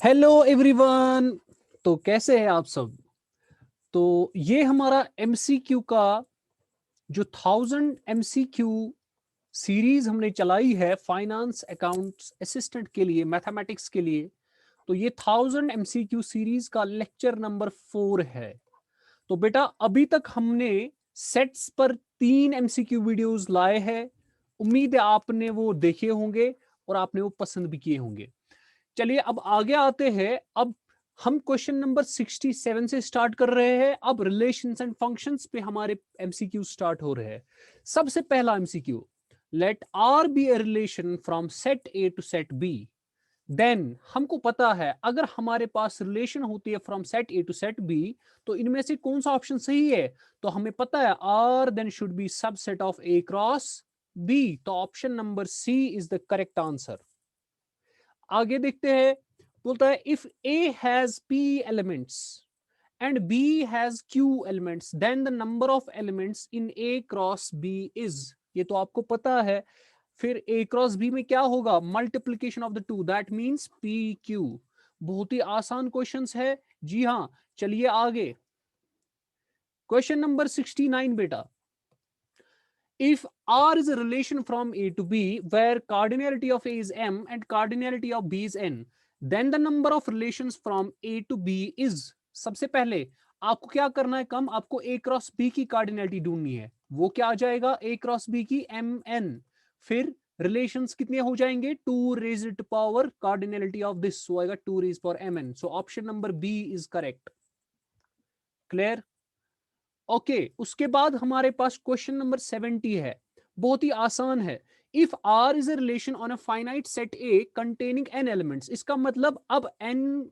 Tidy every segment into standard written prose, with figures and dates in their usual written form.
Hello everyone. तो कैसे हैं आप सब। तो ये हमारा एमसीक्यू का जो 1000 एमसीक्यू सीरीज हमने चलाई है फाइनेंस अकाउंट्स असिस्टेंट के लिए, मैथमेटिक्स के लिए। तो ये 1000 एमसीक्यू सीरीज का लेक्चर नंबर 4 है। तो बेटा अभी तक हमने सेट्स पर 3 एमसीक्यू वीडियोस लाए हैं। उम्मीद है आपने वो देखे होंगे और आपने वो पसंद भी किए होंगे। चलिए अब आगे आते हैं। अब हम क्वेश्चन नंबर 67 से स्टार्ट कर रहे हैं। अब रिलेशंस एंड फंक्शंस पे हमारे एमसीक्यू स्टार्ट हो रहे हैं। सबसे पहला MCQ, let R be a relation from set A to set B. Then हमको पता है अगर हमारे पास रिलेशन होती है from set A to set B, तो इनमें से कौन सा ऑप्शन सही है। तो हमें पता है R then should be subset of A cross B. तो option number C is the correct answer. आगे देखते हैं। बोलता है if A has P elements and B has Q elements then the number of elements in A cross B is. ये तो आपको पता है। फिर ए क्रॉस बी में क्या होगा, multiplication of the two, that means P Q. बहुत ही आसान क्वेश्चंस है। जी हाँ, चलिए आगे। क्वेश्चन नंबर 69 बेटा। If R is a relation from A to B where cardinality of A is M and cardinality of B is N, then the number of relations from A to B is। सबसे पहले आपको क्या करना है, कम आपको A cross B की cardinality ढूंढनी है। वो क्या आ जाएगा, A क्रॉस B की MN। फिर रिलेशंस कितने हो जाएंगे, 2 raised to power cardinality of this हो आएगा 2 raised power MN। So option number B is correct. Clear. Okay उसके बाद हमारे पास क्वेश्चन नंबर 70 है। बहुत ही आसान है। If R is a relation on a finite set A containing N elements, इसका मतलब अब N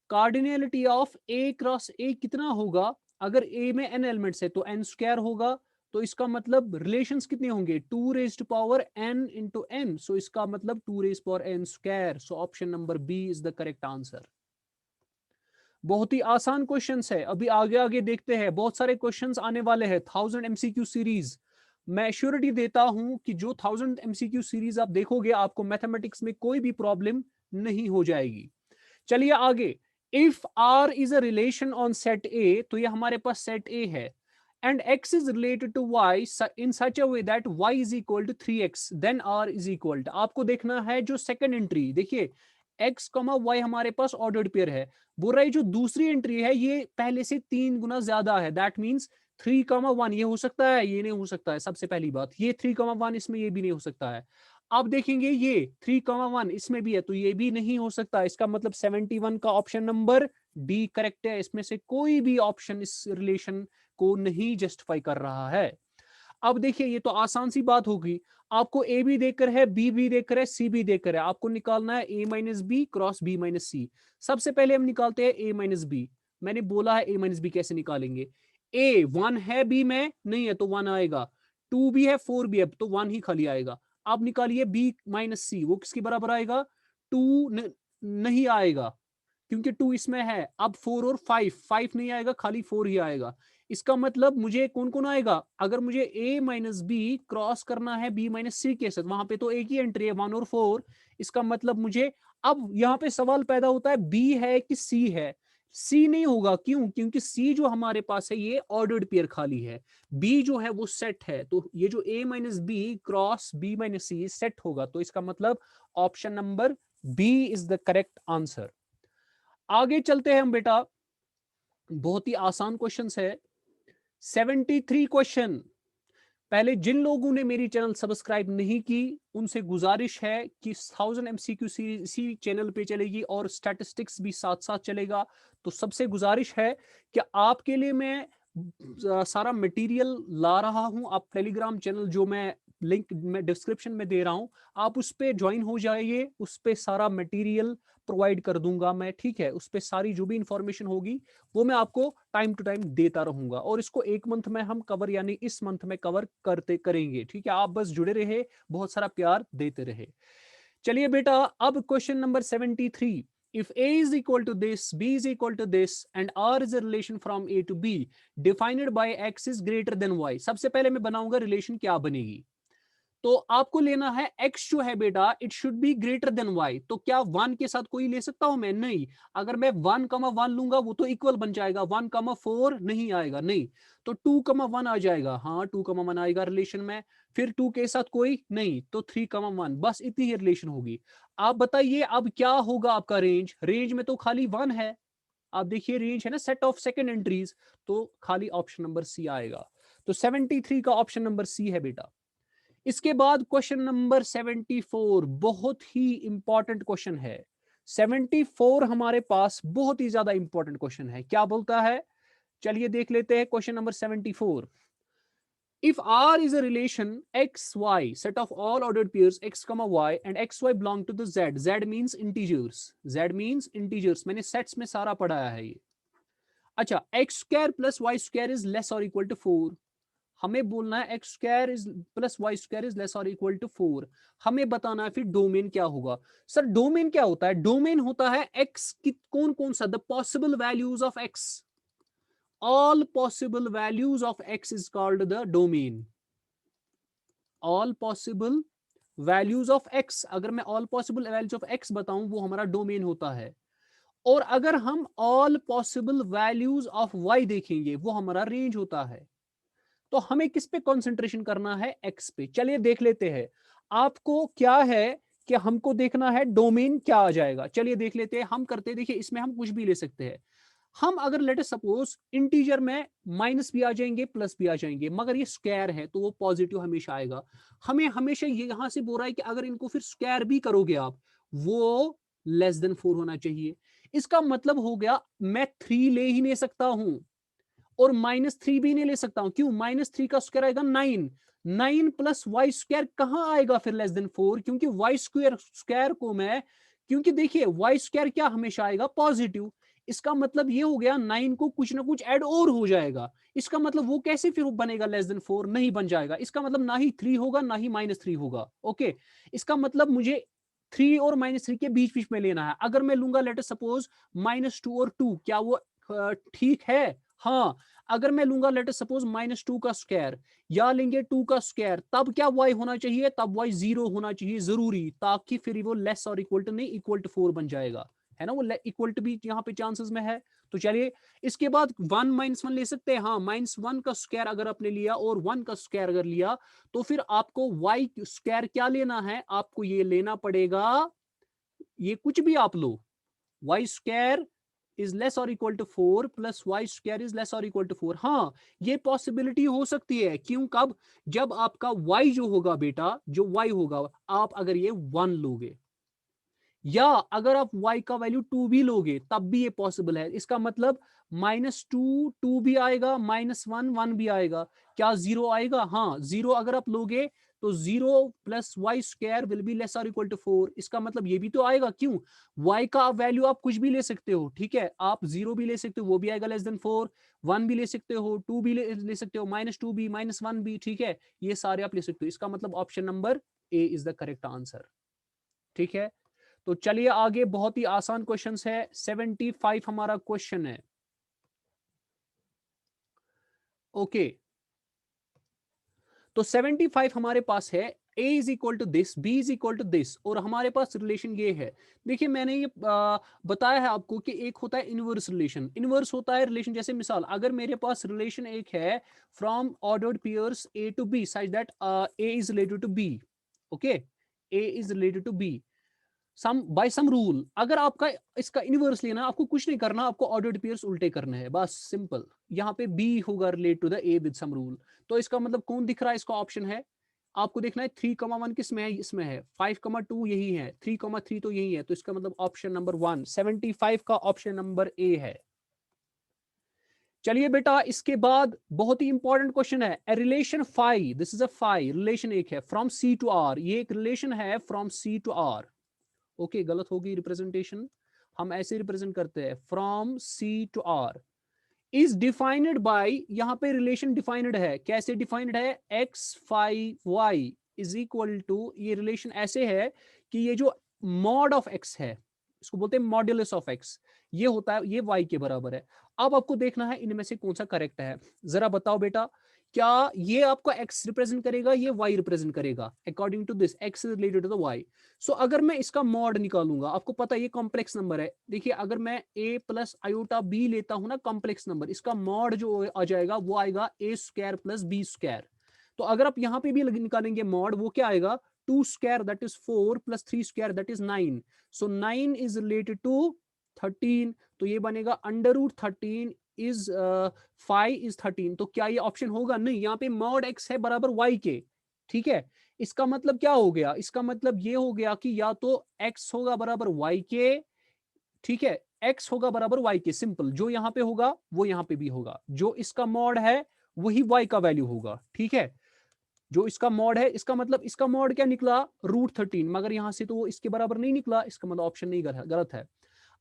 cardinality of A cross A कितना होगा। अगर ए में एन एलिमेंट्स है तो एन स्क्वायर होगा। तो इसका मतलब रिलेशंस कितने होंगे, 2 raised power N into N. So इसका मतलब 2 raised power N square. So option number B is the correct answer. बहुत ही आसान क्वेश्चंस है। अभी आगे आगे देखते हैं, बहुत सारे क्वेश्चंस आने वाले हैं 1000 एमसीक्यू सीरीज। मैं श्योरिटी देता हूं कि जो 1000 एमसीक्यू सीरीज आप देखोगे आपको मैथमेटिक्स में कोई भी प्रॉब्लम नहीं हो जाएगी। चलिए आगे। If R is a relation on set A, तो ये हमारे पास सेट ए है and x is related to y in such a way that y is equal to 3x, then r is equal to। आपको देखना है जो second entry, देखिए x कमा y हमारे पास ऑर्डर्ड पेयर है। बोल रहा है जो दूसरी एंट्री है ये पहले से 3 गुना ज्यादा है, दैट मींस 3,1। ये हो सकता है, ये नहीं हो सकता है। सबसे पहली बात ये 3,1 इसमें ये भी नहीं हो सकता है। अब देखेंगे ये 3,1 इसमें भी है तो ये भी नहीं हो सकता। इसका मतलब 71 का ऑप्शन नंबर डी करेक्ट है। इसमें से कोई भी ऑप्शन इस रिलेशन को नहीं जस्टिफाई कर रहा है। अब देखिए ये तो आसान सी बात होगी। आपको ए भी देकर है, बी भी देकर है, सी भी देकर है। आपको निकालना है A minus B cross B minus C. सबसे पहले हम निकालते हैं ए माइनस बी। मैंने बोला है ए माइनस बी कैसे निकालेंगे। ए 1 है, बी में नहीं है तो 1 आएगा। 2 भी है, 4 भी है तो 1 ही खाली आएगा। आप निकालिए बी माइनस सी, वो किसके बराबर आएगा, 2 नहीं आएगा क्योंकि 2 इसमें है। अब 4 और 5 नहीं आएगा, खाली 4 ही आएगा। इसका मतलब मुझे कौन कौन आएगा, अगर मुझे a माइनस बी क्रॉस करना है b माइनस सी के साथ, वहां पे तो एक ही एंट्री है 1 और 4। इसका मतलब मुझे अब यहाँ पे सवाल पैदा होता है b है कि c है। c नहीं होगा, क्यों, क्योंकि c जो हमारे पास है ये ऑर्डर्ड पेयर खाली है, b जो है वो सेट है। तो ये जो a minus B cross b minus C set होगा। तो इसका मतलब option number b is the correct answer. आगे चलते हैं हम बेटा। बहुत ही आसान क्वेश्चन है। 73 क्वेश्चन। पहले जिन लोगों ने मेरी चैनल सब्सक्राइब नहीं की उनसे गुजारिश है कि 1000 एमसीक्यू सीरीज इसी चैनल पे चलेगी और स्टैटिस्टिक्स भी साथ साथ चलेगा। तो सबसे गुजारिश है कि आपके लिए मैं सारा मटेरियल ला रहा हूं। आप टेलीग्राम चैनल जो मैं लिंक मैं डिस्क्रिप्शन में दे रहा हूं, आप उस पर ज्वाइन हो जाइए। उस पर सारा मटेरियल प्रोवाइड कर दूंगा मैं, ठीक है। उस पर सारी जो भी इंफॉर्मेशन होगी वो मैं आपको टाइम टू टाइम देता रहूंगा। और इसको एक मंथ में हम कवर, यानी इस मंथ में कवर करते करेंगे, ठीक है। आप बस जुड़े रहे, बहुत सारा प्यार देते रहे। चलिए बेटा अब question number 73। If A is equal to this, B is equal to this, and R is a relation from A to B, defined by X is greater than Y। सबसे पहले मैं बनाऊंगा रिलेशन क्या बनेगी। तो आपको लेना है x जो है बेटा, it should be greater than y। तो क्या 1 के साथ कोई ले सकता हूं मैं? नहीं। अगर मैं 1,1 लूंगा वो तो इक्वल बन जाएगा, 1,4 नहीं आएगा, नहीं। तो 2,1 आ जाएगा, हाँ 2,1 आएगा रिलेशन में। फिर 2 के साथ कोई नहीं, तो 3,1, बस इतनी ही रिलेशन होगी। आप बताइए अब क्या होगा आपका रेंज? रेंज में तो खाली 1 है। आप देखिए रेंज है ना, सेट ऑफ सेकंड एंट्रीज, तो खाली ऑप्शन नंबर सी आएगा। तो 73 का ऑप्शन नंबर सी है बेटा। इसके बाद क्वेश्चन नंबर 74, बहुत ही इंपॉर्टेंट क्वेश्चन है। 74 हमारे पास बहुत ही ज्यादा इंपॉर्टेंट क्वेश्चन है। क्या बोलता है? चलिए देख लेते हैं question number 74। If R is a relation xy, set of all ordered pairs x, y and xy belong to the z, z means integers, z means integers, मैंने सेट्स में सारा पढ़ाया है ये। अच्छा, X square plus Y square is less or equal to 4। हमें बोलना है X square is plus Y square is less or equal to 4। हमें बताना है फिर डोमेन क्या होगा। सर डोमेन क्या होता है? डोमेन होता है एक्स की कौन कौन सा, the possible values of x, all possible values of x is called the domain। all possible values of x, अगर मैं all possible values of x बताऊं वो हमारा डोमेन होता है। और अगर हम all possible values of y देखेंगे वो हमारा रेंज होता है। तो हमें किस पे कंसंट्रेशन करना है? x पे। चलिए देख लेते हैं। आपको क्या है कि हमको देखना है डोमेन क्या आ जाएगा। चलिए देख लेते हैं, हम करते हैं। देखिए इसमें हम कुछ भी ले सकते हैं। हम अगर लेट सपोज इंटीजर में माइनस भी आ जाएंगे प्लस भी आ जाएंगे, मगर ये स्क्वायर है तो वो पॉजिटिव हमेशा आएगा। हमें हमेशा ये यहां से बोल रहा है कि अगर इनको फिर स्क्वायर भी करोगे आप, वो लेस देन 4 होना चाहिए। इसका मतलब हो गया मैं 3 ले ही नहीं सकता हूं और -3 भी नहीं ले सकता हूं। क्यों? -3 का स्क्वायर आएगा 9, 9 प्लस वाई स्क्वायर कहां आएगा फिर लेस देन 4? क्योंकि वाई स्क्वायर स्क्वायर को मैं, क्योंकि देखिए वाई स्क्वायर क्या हमेशा आएगा? पॉजिटिव। इसका मतलब ये हो गया 9 को कुछ ना कुछ ऐड और हो जाएगा। इसका मतलब वो कैसे फिर बनेगा लेस देन 4? नहीं बन जाएगा। इसका मतलब ना ही 3 होगा ना ही -3 होगा। ओके, इसका मतलब मुझे 3 और -3 के बीच बीच में लेना है। अगर मैं लूंगा लेट सपोज -2 और 2, क्या वो ठीक है? हाँ। अगर मैं लूंगा लेट सपोज -2 का स्क्वायर या लेंगे 2 का स्क्वायर, तब क्या y होना चाहिए? तब y 0 होना चाहिए जरूरी, ताकि फिर वो लेस और इक्वल टू नहीं, इक्वल टू 4 बन जाएगा। है ना, वो इक्वल टू भी यहाँ पे चांसेस में है। तो चलिए इसके बाद 1 -1 ले सकते हैं। हाँ, -1 का स्क्वायर अगर आपने लिया और 1 का स्क्वायर अगर लिया, तो फिर आपको y स्क्वायर क्या लेना है? आपको ये लेना पड़ेगा, ये कुछ भी आप लो, y square is less or equal to 4 plus Y square is less or equal to 4। हाँ, ये पॉसिबिलिटी हो सकती है। क्यों? कब? जब आपका y जो होगा बेटा, जो y होगा, आप अगर ये 1 लोगे या अगर आप y का वैल्यू 2 भी लोगे, तब भी ये पॉसिबल है। इसका मतलब -2 2 भी आएगा, -1 1 भी आएगा। क्या 0 आएगा? हाँ, 0 अगर आप लोगे तो 0 plus Y square will be less or equal to 4। इसका मतलब ये भी तो आएगा। क्यों? y का वैल्यू आप कुछ भी ले सकते हो, ठीक है। आप 0 भी ले सकते हो, वो भी आएगा लेस देन 4। 1 भी ले सकते हो, 2 भी ले सकते हो, -2 भी, -1 भी, ठीक है। ये सारे आप ले सकते हो। इसका मतलब option number A is the correct answer. ठीक है, तो चलिए आगे, बहुत ही आसान क्वेश्चन है। 75 हमारा क्वेश्चन है। ओके, तो 75 हमारे पास है, a is equal to this, b is equal to this, और हमारे पास रिलेशन ये है। देखिए मैंने ये बताया है आपको कि एक होता है इनवर्स रिलेशन। इनवर्स होता है रिलेशन, जैसे मिसाल अगर मेरे पास रिलेशन एक है from ordered pairs a to b such that a is related to b। Okay, a is related to b some by some rule. अगर आपका इसका इनवर्स लेना, आपको कुछ नहीं करना, आपको ऑर्डर्ड पेयर्स उल्टे करने हैं, बस सिंपल। यहाँ पे बी होगा relate to the A with some rule. तो इसका मतलब कौन दिख रहा है? इसका ऑप्शन है, आपको देखना है 3,1 किस में है? इसमें है। 5,2 यही है, 3,3 तो यही है। तो इसका मतलब ऑप्शन नंबर 1, 75 का ऑप्शन नंबर ए है। चलिए बेटा, इसके बाद बहुत ही इंपॉर्टेंट क्वेश्चन है। A relation phi, this is a phi relation एक है फ्रॉम सी टू आर। ये एक रिलेशन है from C to R. Okay, गलत होगी रिप्रेजेंटेशन, हम ऐसे रिप्रेजेंट करते हैं from C to R. Is defined by, यहां पे रिलेशन डिफाइंड है। कैसे डिफाइंड है? X phi Y is equal to, ये रिलेशन ऐसे है कि ये जो मॉड ऑफ एक्स है, इसको बोलते हैं मॉड्यूलस ऑफ एक्स, ये होता है, ये वाई के बराबर है। अब आपको देखना है इनमें से कौन सा करेक्ट है। जरा बताओ बेटा, क्या ये आपका x रिप्रेजेंट करेगा, ये y रिप्रेजेंट करेगा? अकॉर्डिंग टू दिस x is related to the y. So अगर मैं इसका मॉड निकालूंगा, आपको पता है ये कॉम्प्लेक्स नंबर है. देखिए अगर मैं a प्लस आयोटा b लेता हूं ना कॉम्प्लेक्स नंबर, इसका मॉड जो आ जाएगा वो आएगा a square plus b square. तो अगर आप यहाँ पे भी निकालेंगे मॉड, वो क्या आएगा? 2 square that is 4 plus 3 square that is 9. So 9 is related to 13. तो ये बनेगा अंडर रूट 13 इज 5 इज 13. तो क्या ये ऑप्शन होगा? नहीं. यहाँ पे मॉड x है बराबर y के. ठीक है, इसका मतलब क्या हो गया? इसका मतलब ये हो गया कि या तो x होगा बराबर y के, ठीक है, x होगा बराबर y के. सिंपल. जो यहाँ पे होगा वो यहाँ पे भी होगा. जो इसका मॉड है वही y का वैल्यू होगा. ठीक है, जो इसका मॉड है, इसका मतलब इसका मॉड क्या निकला? रूट 13. मगर यहां से तो वो इसके बराबर नहीं निकला, इसका मतलब ऑप्शन नहीं गलत है.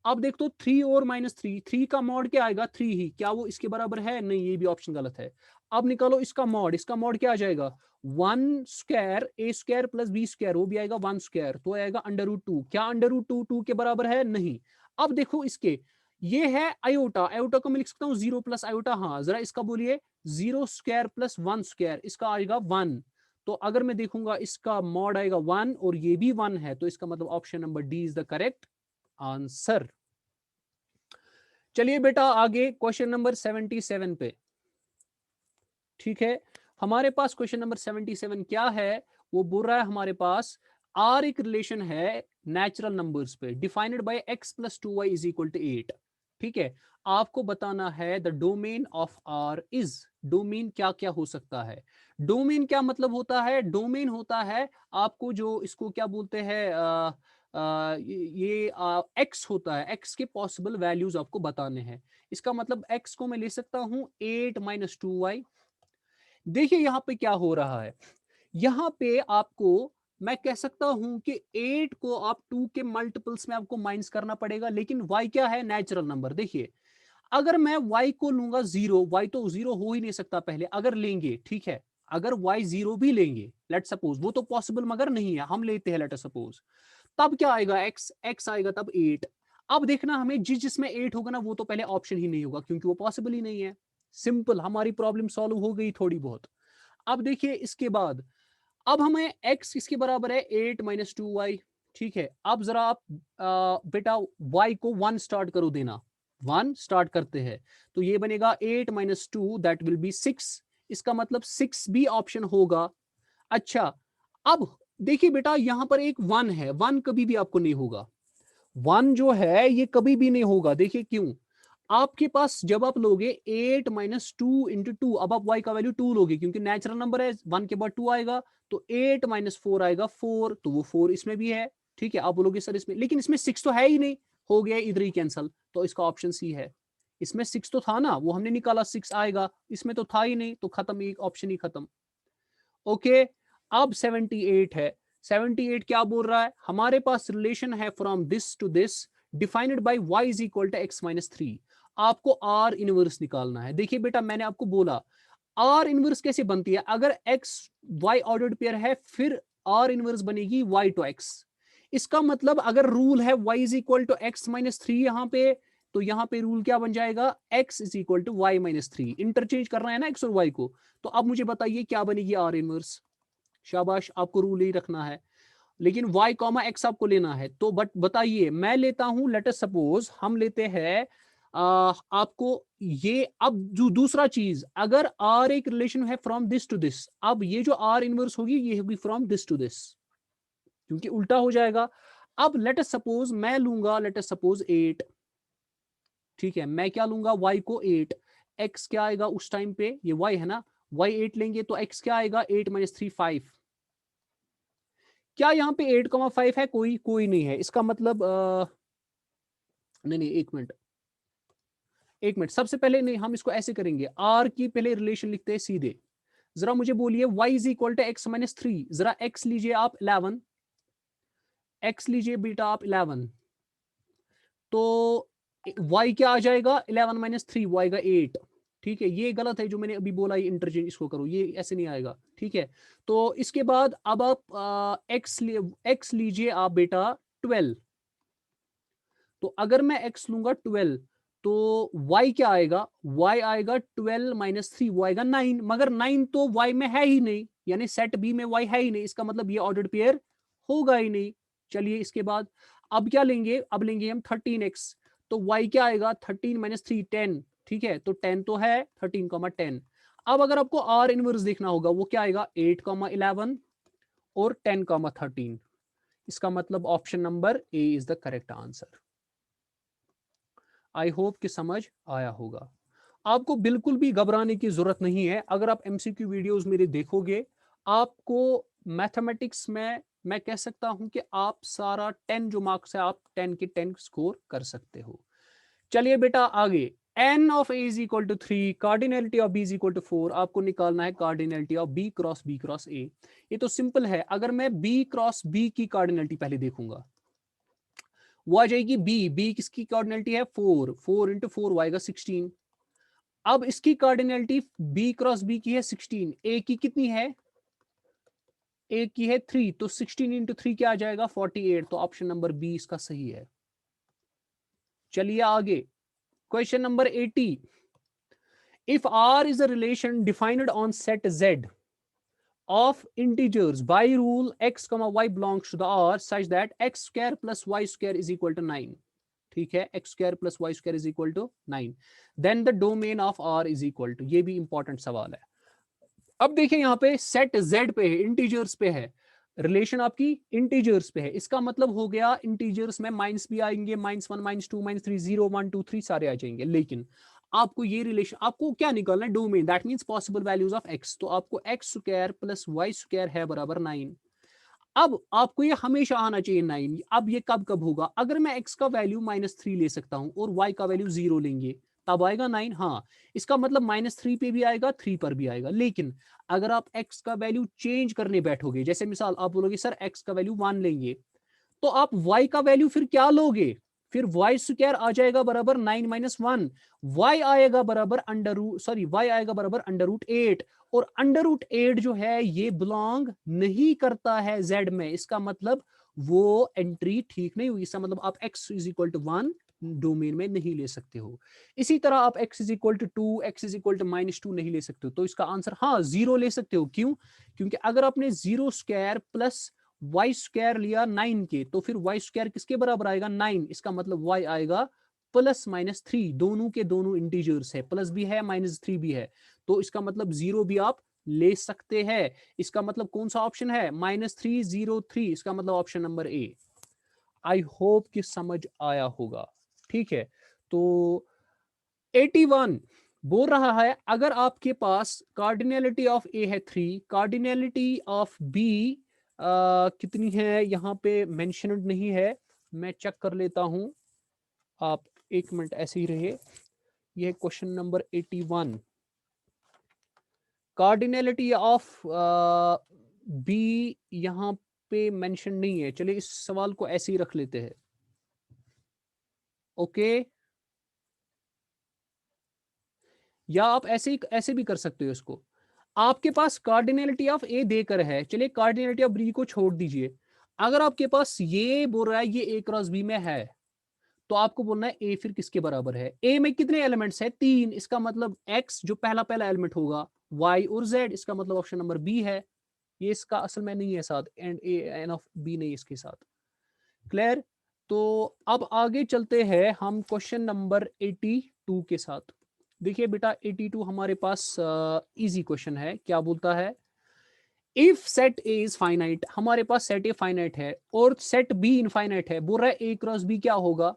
अब देख तो 3 और -3, 3 का मॉड क्या आएगा? 3 ही. क्या वो इसके बराबर है? नहीं, ये भी ऑप्शन गलत है. अब निकालो इसका मॉड. इसका मॉड क्या आ जाएगा? 1 square a square plus b square, वो भी आएगा 1 स्क्वायर, तो आएगा अंडर रूट 2. क्या अंडर रूट 2 2 के बराबर है? नहीं. अब देखो इसके, ये है आयोटा. आयोटा को मैं लिख सकता हूँ 0 प्लस आयोटा. हाँ, जरा इसका बोलिए. 0 स्क्वायर प्लस 1 स्क्वायर, इसका आएगा 1. तो अगर मैं देखूंगा इसका मॉड आएगा 1 और ये भी 1 है, तो इसका मतलब option number D is the correct answer. चलिए बेटा आगे क्वेश्चन नंबर 77 पे. ठीक है, हमारे पास क्वेश्चन नंबर 77 क्या है? वो बोल रहा है हमारे पास आर एक रिलेशन है नेचुरल नंबर्स पे, defined by x plus 2y is equal to 8. ठीक है, आपको बताना है the domain of R is. Domain क्या क्या हो सकता है? डोमेन क्या मतलब होता है? डोमेन होता है आपको जो इसको क्या बोलते हैं, ये x होता है. x के पॉसिबल वैल्यूज आपको बताने हैं. इसका मतलब x को मैं ले सकता हूं 8 माइनस 2y. देखिए यहां पे क्या हो रहा है. यहां पे आपको मैं कह सकता हूं कि 8 को आप 2 के मल्टीपल्स में आपको माइनस करना पड़ेगा, लेकिन y क्या है? Natural number. देखिए अगर मैं y को लूंगा 0, y तो 0 हो ही नहीं सकता पहले. अगर लेंगे, ठीक है, अगर y 0 भी लेंगे, लेट सपोज, वो तो पॉसिबल मगर नहीं है, हम लेते हैं लेट सपोज, तब क्या आएगा? x आएगा तब 8. अब देखना हमें जिसमें 8 होगा ना वो तो पहले ऑप्शन ही नहीं होगा, क्योंकि वो पॉसिबल ही नहीं है. सिंपल, हमारी प्रॉब्लम सॉल्व हो गई थोड़ी बहुत. अब देखिए इसके बाद, अब हमें x इसके बराबर है 8 माइनस 2y. ठीक है, अब जरा आप बेटा y को 1 स्टार्ट करो देना. 1 स्टार्ट करते हैं तो ये बनेगा 8 माइनस 2 दैट विल बी 6. इसका मतलब 6 भी ऑप्शन होगा. अच्छा, अब देखिए बेटा यहां पर एक 1 है. 1 कभी भी आपको नहीं होगा. 1 जो है ये कभी भी नहीं होगा. देखिए क्यों? आपके पास जब आप लोगे 8 माइनस 2 इंटू 2, अब आप y का वैल्यू 2 लोगे क्योंकि नेचुरल नंबर है. 1 के बाद 2 आएगा, तो 8 माइनस 4 आएगा 4, तो वो 4 इसमें भी है. ठीक है, आप बोलोगे सर इसमें, लेकिन इसमें 6 तो है ही नहीं. हो गया इधर ही कैंसल, तो इसका ऑप्शन सी है. इसमें 6 तो था ना, वो हमने निकाला 6 आएगा, इसमें तो था ही नहीं, तो खत्म, एक ऑप्शन ही खत्म. ओके, अब 78 है. 78 क्या बोल रहा है? हमारे पास रिलेशन है from this to this, defined by y is equal to x minus 3. आपको आर इनवर्स निकालना है. देखिए बेटा मैंने आपको बोला आर इनवर्स कैसे बनती है. अगर x y ऑर्डर्ड पेयर है, फिर आर इनवर्स बनेगी y टू x. इसका मतलब अगर रूल है y is equal to x minus 3 यहां पे, तो यहां पे रूल क्या बन जाएगा? x is equal to y minus 3. Interchange करना है ना x और y को. तो अब मुझे बताइए क्या बनेगी आर इनवर्स. शाबाश, आपको रूल ही रखना है, लेकिन y कॉमा x आपको लेना है. तो बट बताइए, मैं लेता हूं, लेट अस सपोज हम लेते हैं आपको ये. अब जो दूसरा चीज, अगर r एक रिलेशन है फ्रॉम दिस टू दिस, अब ये जो r इनवर्स होगी ये होगी फ्रॉम दिस टू दिस, क्योंकि उल्टा हो जाएगा. अब लेट अस सपोज मैं लूंगा, लेट अस सपोज 8. ठीक है, मैं क्या लूंगा? y को 8. x क्या आएगा उस टाइम पे? ये y है ना, y 8 लेंगे तो x क्या आएगा? 8 माइनस 3 5. क्या यहाँ पे 8,5 है? कोई नहीं है. इसका मतलब नहीं नहीं, एक मिनट, सबसे पहले नहीं, हम इसको ऐसे करेंगे, r की पहले रिलेशन लिखते हैं सीधे. जरा मुझे बोलिए y is equal to X minus 3. जरा x लीजिए आप 11, x लीजिए बेटा आप 11, तो y क्या आ जाएगा? 11 माइनस 3, y आएगा 8. ठीक है, ये गलत है जो मैंने अभी बोला, ये इंटरचेंज इसको करो, ये ऐसे नहीं आएगा. ठीक है, तो इसके बाद अब आप x लीजिए आप बेटा 12. तो अगर मैं x लूंगा 12, तो y क्या आएगा, y आएगा 12 माइनस 3, वो आएगा 9, मगर 9 तो y में है ही नहीं, यानी सेट बी में y है ही नहीं, इसका मतलब ये ऑर्डर्ड पेयर होगा ही नहीं। चलिए इसके बाद अब क्या लेंगे, अब लेंगे हम 13x, तो y क्या आएगा 13 माइनस 3 10, ठीक है, तो 10 तो है 13, 10। अब अगर आपको r इनवर्स देखना होगा वो क्या आएगा 8, 11 और 10, 13, इसका मतलब option number A is the correct answer. I hope कि समझ आया होगा। आपको बिल्कुल भी घबराने की जरूरत नहीं है। अगर आप एमसीक्यू वीडियोस मेरे देखोगे, आपको मैथमेटिक्स में मैं कह सकता हूं कि आप सारा 10 जो मार्क्स है आप 10 के 10 स्कोर कर सकते हो। चलिए बेटा आगे, n of a is equal to 3, cardinality of b is equal to 4, आपको निकालना है cardinality of b cross a। ये तो सिंपल है, अगर मैं b क्रॉस b की कार्डिनलिटी पहले देखूंगा, वो आ जाएगी b किसकी कार्डिनलिटी है 4, 4 इंटू 4 वो आएगा 16। अब इसकी कार्डिनलिटी b क्रॉस b की है 16, a की कितनी है, a की है 3, तो 16 इंटू 3 क्या आ जाएगा 48, तो ऑप्शन नंबर बी इसका सही है। चलिए आगे, question number 80, if r is a relation defined on set z of integers by rule x comma y belongs to the r such that x square plus y square is equal to 9, ठीक है, x square plus y square is equal to 9, then the domain of r is equal to, ये भी important सवाल है। अब देखिए यहाँ पे सेट z पे है, इंटीजर्स पे है, रिलेशन आपकी इंटीजर्स पे है, इसका मतलब हो गया इंटीजर्स में माइनस भी आएंगे, -1 -2 -3 0 1 2 3 सारे आ जाएंगे, लेकिन आपको ये रिलेशन आपको क्या निकालना है, domain, that means possible values of x, तो आपको x square plus y square है बराबर 9। अब आपको ये हमेशा आना चाहिए 9, अब ये कब कब होगा, अगर मैं x का वैल्यू -3 ले सकता हूं और y का वैल्यू 0 लेंगे तब आएगा 9, हाँ, इसका मतलब -3 पे भी आएगा 3 पर भी आएगा। लेकिन अगर आप x का वैल्यू चेंज करने बैठोगे, जैसे मिसाल आप बोलोगे सर x का वैल्यू 1 लेंगे, तो आप y का वैल्यू फिर क्या लोगे, फिर y स्क्वायर आ जाएगा बराबर 9 माइनस 1, y आएगा बराबर अंडर रूट, सॉरी y आएगा बराबर √8, और √8 जो है ये बिलोंग नहीं करता है z में, इसका मतलब वो एंट्री ठीक नहीं हुई, इसका मतलब आप x is equal to 1 domain में नहीं ले सकते हो। इसी तरह आप x is equal to 2, x is equal to -2 नहीं ले सकते हो, तो इसका आंसर हाँ 0 ले सकते हो। क्यों, क्योंकि अगर आपने 0 स्क्वायर प्लस वाई स्क्वायर लिया 9 के, तो फिर वाई स्क्वायर किसके बराबर आएगा 9, इसका मतलब वाई आएगा +-3, दोनों के दोनों इंटीजर्स है, प्लस भी है -3 भी है, तो इसका मतलब 0 भी आप ले सकते हैं। इसका मतलब कौन सा ऑप्शन है -3 0 3, इसका मतलब option number A. I hope कि समझ आया होगा, ठीक है। तो 81 बोल रहा है अगर आपके पास कार्डिनलिटी ऑफ ए है 3, कार्डिनलिटी ऑफ बी कितनी है यहाँ पे मेंशनड नहीं है, मैं चेक कर लेता हूं, आप एक मिनट ऐसे ही रहिए। यह question number 81, cardinality of B यहाँ पे मेंशन नहीं है। चलिए इस सवाल को ऐसे ही रख लेते हैं, ओके, या आप ऐसे भी कर सकते हो इसको। आपके पास कार्डिनलिटी ऑफ ए देकर है, चलिए कार्डिनलिटी ऑफ बी को छोड़ दीजिए, अगर आपके पास ये बोल रहा है ये ए क्रॉस बी में है, तो आपको बोलना है ए फिर किसके बराबर है। ए में कितने एलिमेंट्स है 3, इसका मतलब एक्स जो पहला पहला एलिमेंट होगा, वाई और जेड, इसका मतलब ऑप्शन नंबर बी है। ये इसका असल में नहीं है साथ, and A N of B नहीं इसके साथ, क्लियर। तो अब आगे चलते हैं हम क्वेश्चन नंबर 82 के साथ। देखिए बेटा 82 हमारे पास इजी क्वेश्चन है, क्या बोलता है, if set A is finite, हमारे पास सेट ए फाइनाइट है और सेट बी इनफाइनाइट है, बोल रहा है ए क्रॉस बी क्या होगा।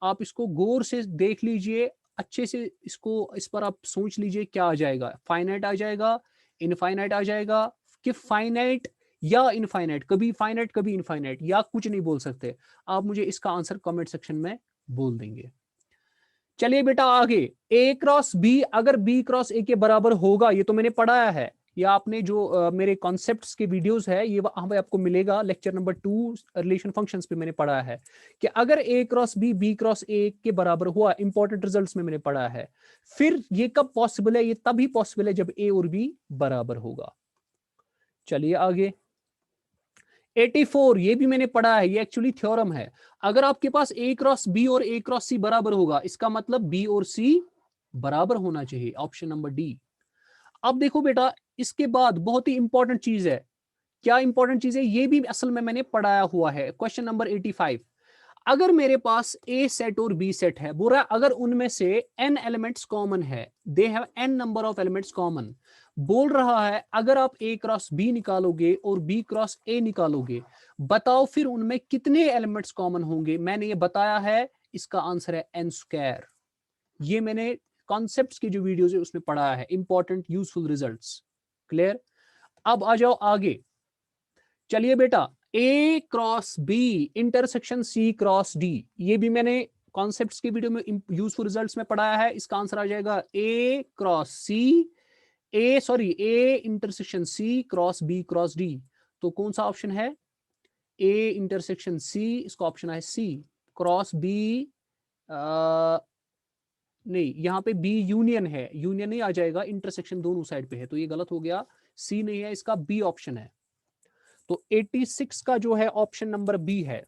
आप इसको गौर से देख लीजिए, अच्छे से इसको इस पर आप सोच लीजिए क्या आ जाएगा, फाइनाइट आ जाएगा, इनफाइनाइट आ जाएगा, कि फाइनाइट या इनफाइनाइट, कभी फाइनाइट कभी इनफाइनाइट, या कुछ नहीं बोल सकते। आप मुझे इसका आंसर कमेंट सेक्शन में बोल देंगे। चलिए बेटा आगे, ए क्रॉस बी अगर बी क्रॉस ए के बराबर होगा, ये तो मैंने पढ़ाया है, या आपने जो मेरे कॉन्सेप्ट्स के वीडियोस है ये हमें आपको मिलेगा लेक्चर नंबर 2 रिलेशन फंक्शंस पे, मैंने पढ़ाया है कि अगर ए क्रॉस बी क्रॉस ए के बराबर हुआ, इंपॉर्टेंट रिजल्ट्स में मैंने पढ़ा है। फिर ये कब पॉसिबल है, ये तभी पॉसिबल है जब ए और बी बराबर होगा। चलिए आगे, 84 ये भी मैंने पढ़ा है, ये एक्चुअली थ्योरम है। अगर आपके पास ए क्रॉस बी और ए क्रॉस सी बराबर होगा, इसका मतलब बी और सी बराबर होना चाहिए, ऑप्शन नंबर डी। अब देखो बेटा, इसके बाद बहुत ही इंपॉर्टेंट चीज है। क्या इंपॉर्टेंट चीज है, ये भी असल में मैंने पढ़ाया हुआ है। क्वेश्चन नंबर 85, अगर मेरे पास ए सेट और बी सेट है, बोल रहा है अगर उनमें से n एलिमेंट्स कॉमन है, they have n number of elements common. बोल रहा है अगर आप ए क्रॉस बी निकालोगे और बी क्रॉस ए निकालोगे, बताओ फिर उनमें कितने एलिमेंट्स कॉमन होंगे। मैंने ये बताया है, इसका आंसर है n स्क्वायर। ये मैंने कॉन्सेप्ट्स की जो वीडियोज है उसमें पढ़ाया है, इंपॉर्टेंट यूजफुल रिजल्ट्स। क्लियर। अब आ जाओ आगे। चलिए बेटा, A cross B intersection C cross D, ये भी मैंने कॉन्सेप्ट्स की वीडियो में यूजफुल रिजल्ट्स में पढ़ाया है। इसका आंसर आ जाएगा A cross C, A intersection C cross B cross D. तो कौन सा ऑप्शन है, ए इंटरसेक्शन सी, इसका ऑप्शन है सी। क्रॉस बी नहीं, यहाँ पे बी यूनियन है, यूनियन नहीं आ जाएगा, इंटरसेक्शन दोनों साइड पे है, तो ये गलत हो गया। सी नहीं है, इसका बी ऑप्शन है। तो 86 का जो है ऑप्शन नंबर बी है।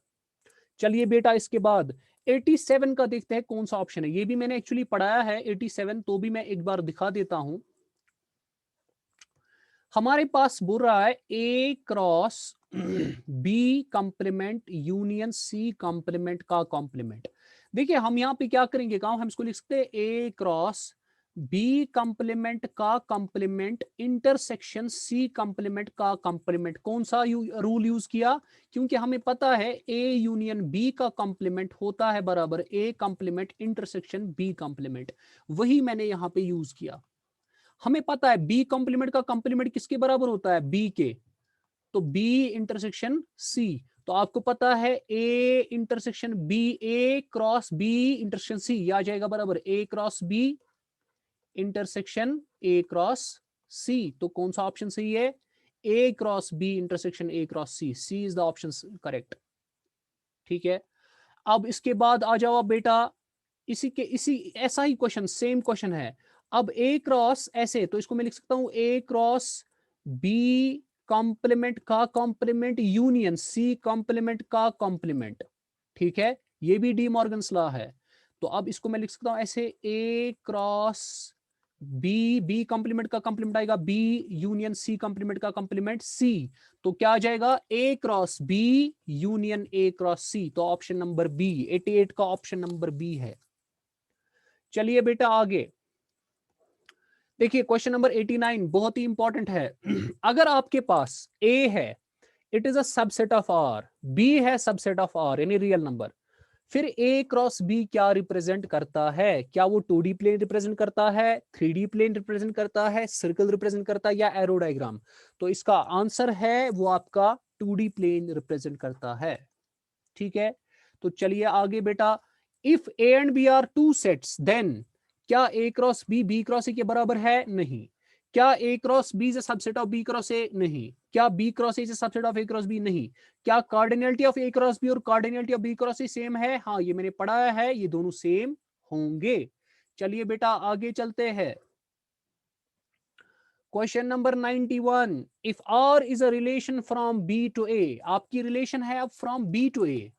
चलिए बेटा, इसके बाद 87 का देखते हैं कौन सा ऑप्शन है। ये भी मैंने एक्चुअली पढ़ाया है 87, तो भी मैं एक बार दिखा देता हूं। हमारे पास बोल रहा है A cross B complement union C complement का कंप्लीमेंट। देखिए हम यहां पे क्या करेंगे काम, हम इसको लिख सकते हैं ए क्रॉस बी कंप्लीमेंट का कंप्लीमेंट इंटरसेक्शन सी कंप्लीमेंट का कंप्लीमेंट। कौन सा रूल यूज किया, क्योंकि हमें पता है ए यूनियन बी का कंप्लीमेंट होता है बराबर ए कंप्लीमेंट इंटरसेक्शन बी कंप्लीमेंट, वही मैंने यहां पे यूज किया। हमें पता है बी कॉम्प्लीमेंट का कॉम्प्लीमेंट किसके बराबर होता है, बी के, तो बी इंटरसेक्शन सी। तो आपको पता है A intersection B, A cross B intersection C, आ जाएगा बराबर A cross B intersection A cross C. तो कौन सा ऑप्शन सही है, A cross B intersection A cross C, C is the option correct. ठीक है। अब इसके बाद आ जाओ आप बेटा, इसी ऐसा ही क्वेश्चन, सेम क्वेश्चन है। अब ए क्रॉस ऐसे, तो इसको मैं लिख सकता हूं ए क्रॉस बी कॉम्प्लीमेंट का कॉम्प्लीमेंट यूनियन सी कॉम्प्लीमेंट का कॉम्प्लीमेंट। ठीक है, ये भी डी मॉर्गन्स लॉ है। तो अब इसको मैं लिख सकता हूं ऐसे, ए क्रॉस बी कॉम्प्लीमेंट का कॉम्प्लीमेंट आएगा बी यूनियन सी कॉम्प्लीमेंट का कॉम्प्लीमेंट सी। तो क्या आ जाएगा, A cross B union A cross C. तो ऑप्शन नंबर बी, 88 का ऑप्शन नंबर बी है। चलिए बेटा आगे देखिए, क्वेश्चन नंबर 89 बहुत ही इंपॉर्टेंट है। अगर आपके पास ए है, it is a subset of R, B है सबसेट ऑफ आर यानी रियल नंबर, फिर ए क्रॉस बी क्या रिप्रेजेंट करता है, क्या वो 2D प्लेन रिप्रेजेंट करता है, 3D प्लेन रिप्रेजेंट करता है, सर्कल रिप्रेजेंट करता है, या एरो डायग्राम। तो इसका आंसर है वो आपका 2D प्लेन रिप्रेजेंट करता है। ठीक है, तो चलिए आगे बेटा, if A and B are two sets then, क्या A cross B cross A के बराबर है, नहीं। क्या A cross B is a subset of B cross A, नहीं। क्या B cross A is a subset of A cross B, नहीं। क्या cardinality of A cross B और cardinality of B cross A same है, हाँ ये मैंने पढ़ाया है, ये दोनों सेम होंगे। चलिए बेटा आगे चलते हैं। Question number 91, if R is a relation from B to A, आपकी रिलेशन है अब फ्रॉम बी टू ए।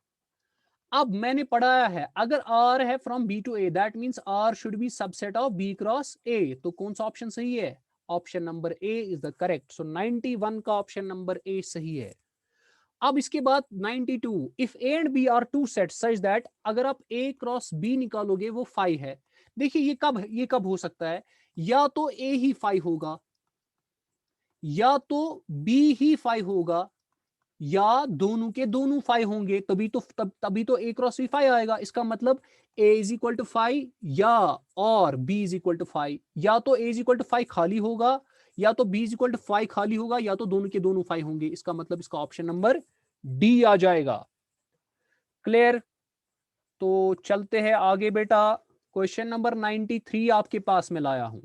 अब मैंने पढ़ाया है अगर R है from B to A, that means R should be subset of B cross A। तो कौन सा ऑप्शन सही है, option number A is the correct. So 91 का ऑप्शन नंबर A सही है। अब इसके बाद 92, if A and B are two set such that, अगर आप A क्रॉस B निकालोगे वो 5 है। देखिए ये कब हो सकता है, या तो A ही 5 होगा, या तो B ही 5 होगा, या दोनों के दोनों 5 होंगे, तभी तो ए क्रॉस बी 5 आएगा। इसका मतलब ए इज इक्वल टू 5 या और बी इज इक्वल टू 5, या तो ए इज इक्वल टू 5 खाली होगा, या तो बी इज इक्वल टू 5 खाली होगा, या तो दोनों के दोनों 5 होंगे। इसका मतलब इसका ऑप्शन नंबर डी आ जाएगा। क्लियर। तो चलते हैं आगे बेटा, क्वेश्चन नंबर 93 आपके पास में लाया हूं।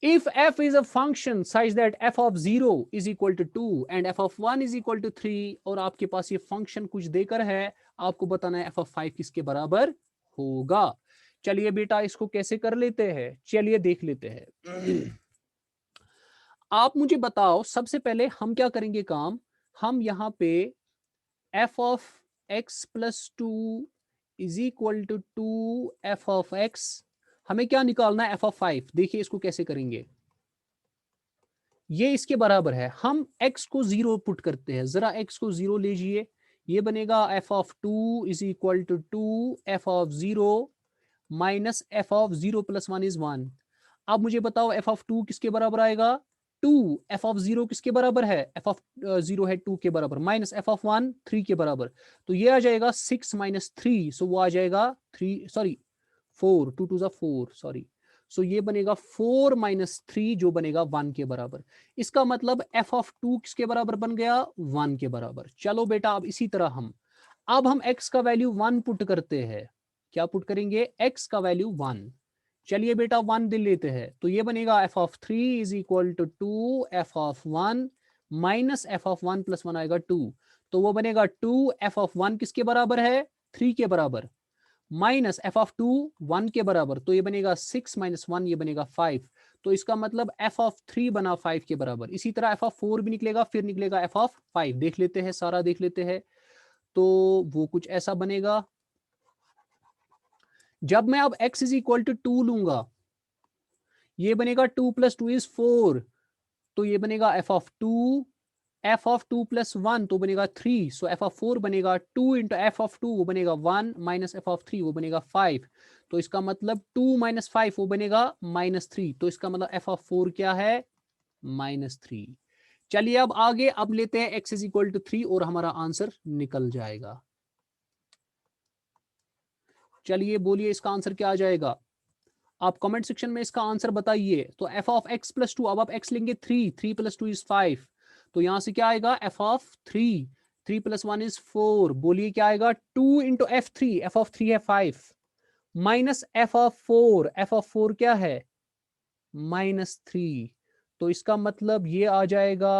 If f is a function such that f of 0 is equal to 2 and f of 1 is equal to 3, और आपके पास ये फंक्शन कुछ देकर है, आपको बताना है f of 5 किसके बराबर होगा। चलिए बेटा इसको कैसे कर लेते हैं, चलिए देख लेते हैं। आप मुझे बताओ, सबसे पहले हम क्या करेंगे काम, हम यहाँ पे f of x plus 2 is equal to 2 f of x, हमें क्या निकालना है, f ऑफ 5। देखिए इसको कैसे करेंगे, ये इसके बराबर है, हम x को 0 पुट करते हैं, जरा x को 0 लीजिए, ये बनेगा f of 2 is equal to 2 f of 0 minus f of 0 plus 1 is 1। अब मुझे बताओ f ऑफ 2 किसके बराबर आएगा, 2। f ऑफ 0 किसके बराबर है, f ऑफ 0 है 2 के बराबर, माइनस f ऑफ 1 3 के बराबर, तो ये आ जाएगा 6 माइनस 3, सो वो आ जाएगा 3 सॉरी 4, 2 2 4 सॉरी, सो ये बनेगा 4 माइनस 3 जो बनेगा 1 के बराबर। इसका मतलब f ऑफ 2 किसके बराबर बन गया, 1 के बराबर। चलो बेटा अब इसी तरह अब हम x का वैल्यू 1 पुट करते हैं, क्या पुट करेंगे, x का वैल्यू 1। चलिए बेटा 1 दे लेते हैं, तो ये बनेगा f of 3 is equal to 2 f of 1 minus f of 1 plus 1 आएगा 2, तो वो बनेगा 2 f ऑफ 1 किसके बराबर है, 3 के बराबर, माइनस f ऑफ 2 1 के बराबर, तो ये बनेगा 6 माइनस 1, ये बनेगा 5, तो इसका मतलब f ऑफ 3 बना 5 के बराबर। इसी तरह f ऑफ 4 भी निकलेगा, फिर निकलेगा f ऑफ 5, देख लेते हैं सारा देख लेते हैं, तो वो कुछ ऐसा बनेगा। जब मैं अब x इज इक्वल टू 2 लूंगा, ये बनेगा 2 प्लस 2 इज 4, तो ये बनेगा f of 2, f of 2 plus 1 तो बनेगा 3, सो f ऑफ 4 बनेगा 2 इंटू f ऑफ 2 वो बनेगा 1 माइनस f ऑफ 3 वो बनेगा 5, तो इसका मतलब 2 माइनस 5 वो बनेगा माइनस 3, तो इसका मतलब f ऑफ 4 क्या है, माइनस 3। चलिए अब आगे अब लेते हैं x इज इक्वल टू 3 और हमारा आंसर निकल जाएगा। चलिए बोलिए इसका आंसर क्या आ जाएगा, आप कमेंट सेक्शन में इसका आंसर बताइए। तो f ऑफ x प्लस 2, अब आप x लेंगे 3, 3 प्लस 2 इज 5, तो यहां से क्या आएगा f ऑफ 3, 3 प्लस 1 इज 4, बोलिए क्या आएगा 2 इंटू f3, f ऑफ 3 है 5 minus f of 4, f of 4 क्या है माइनस 3, तो इसका मतलब ये आ जाएगा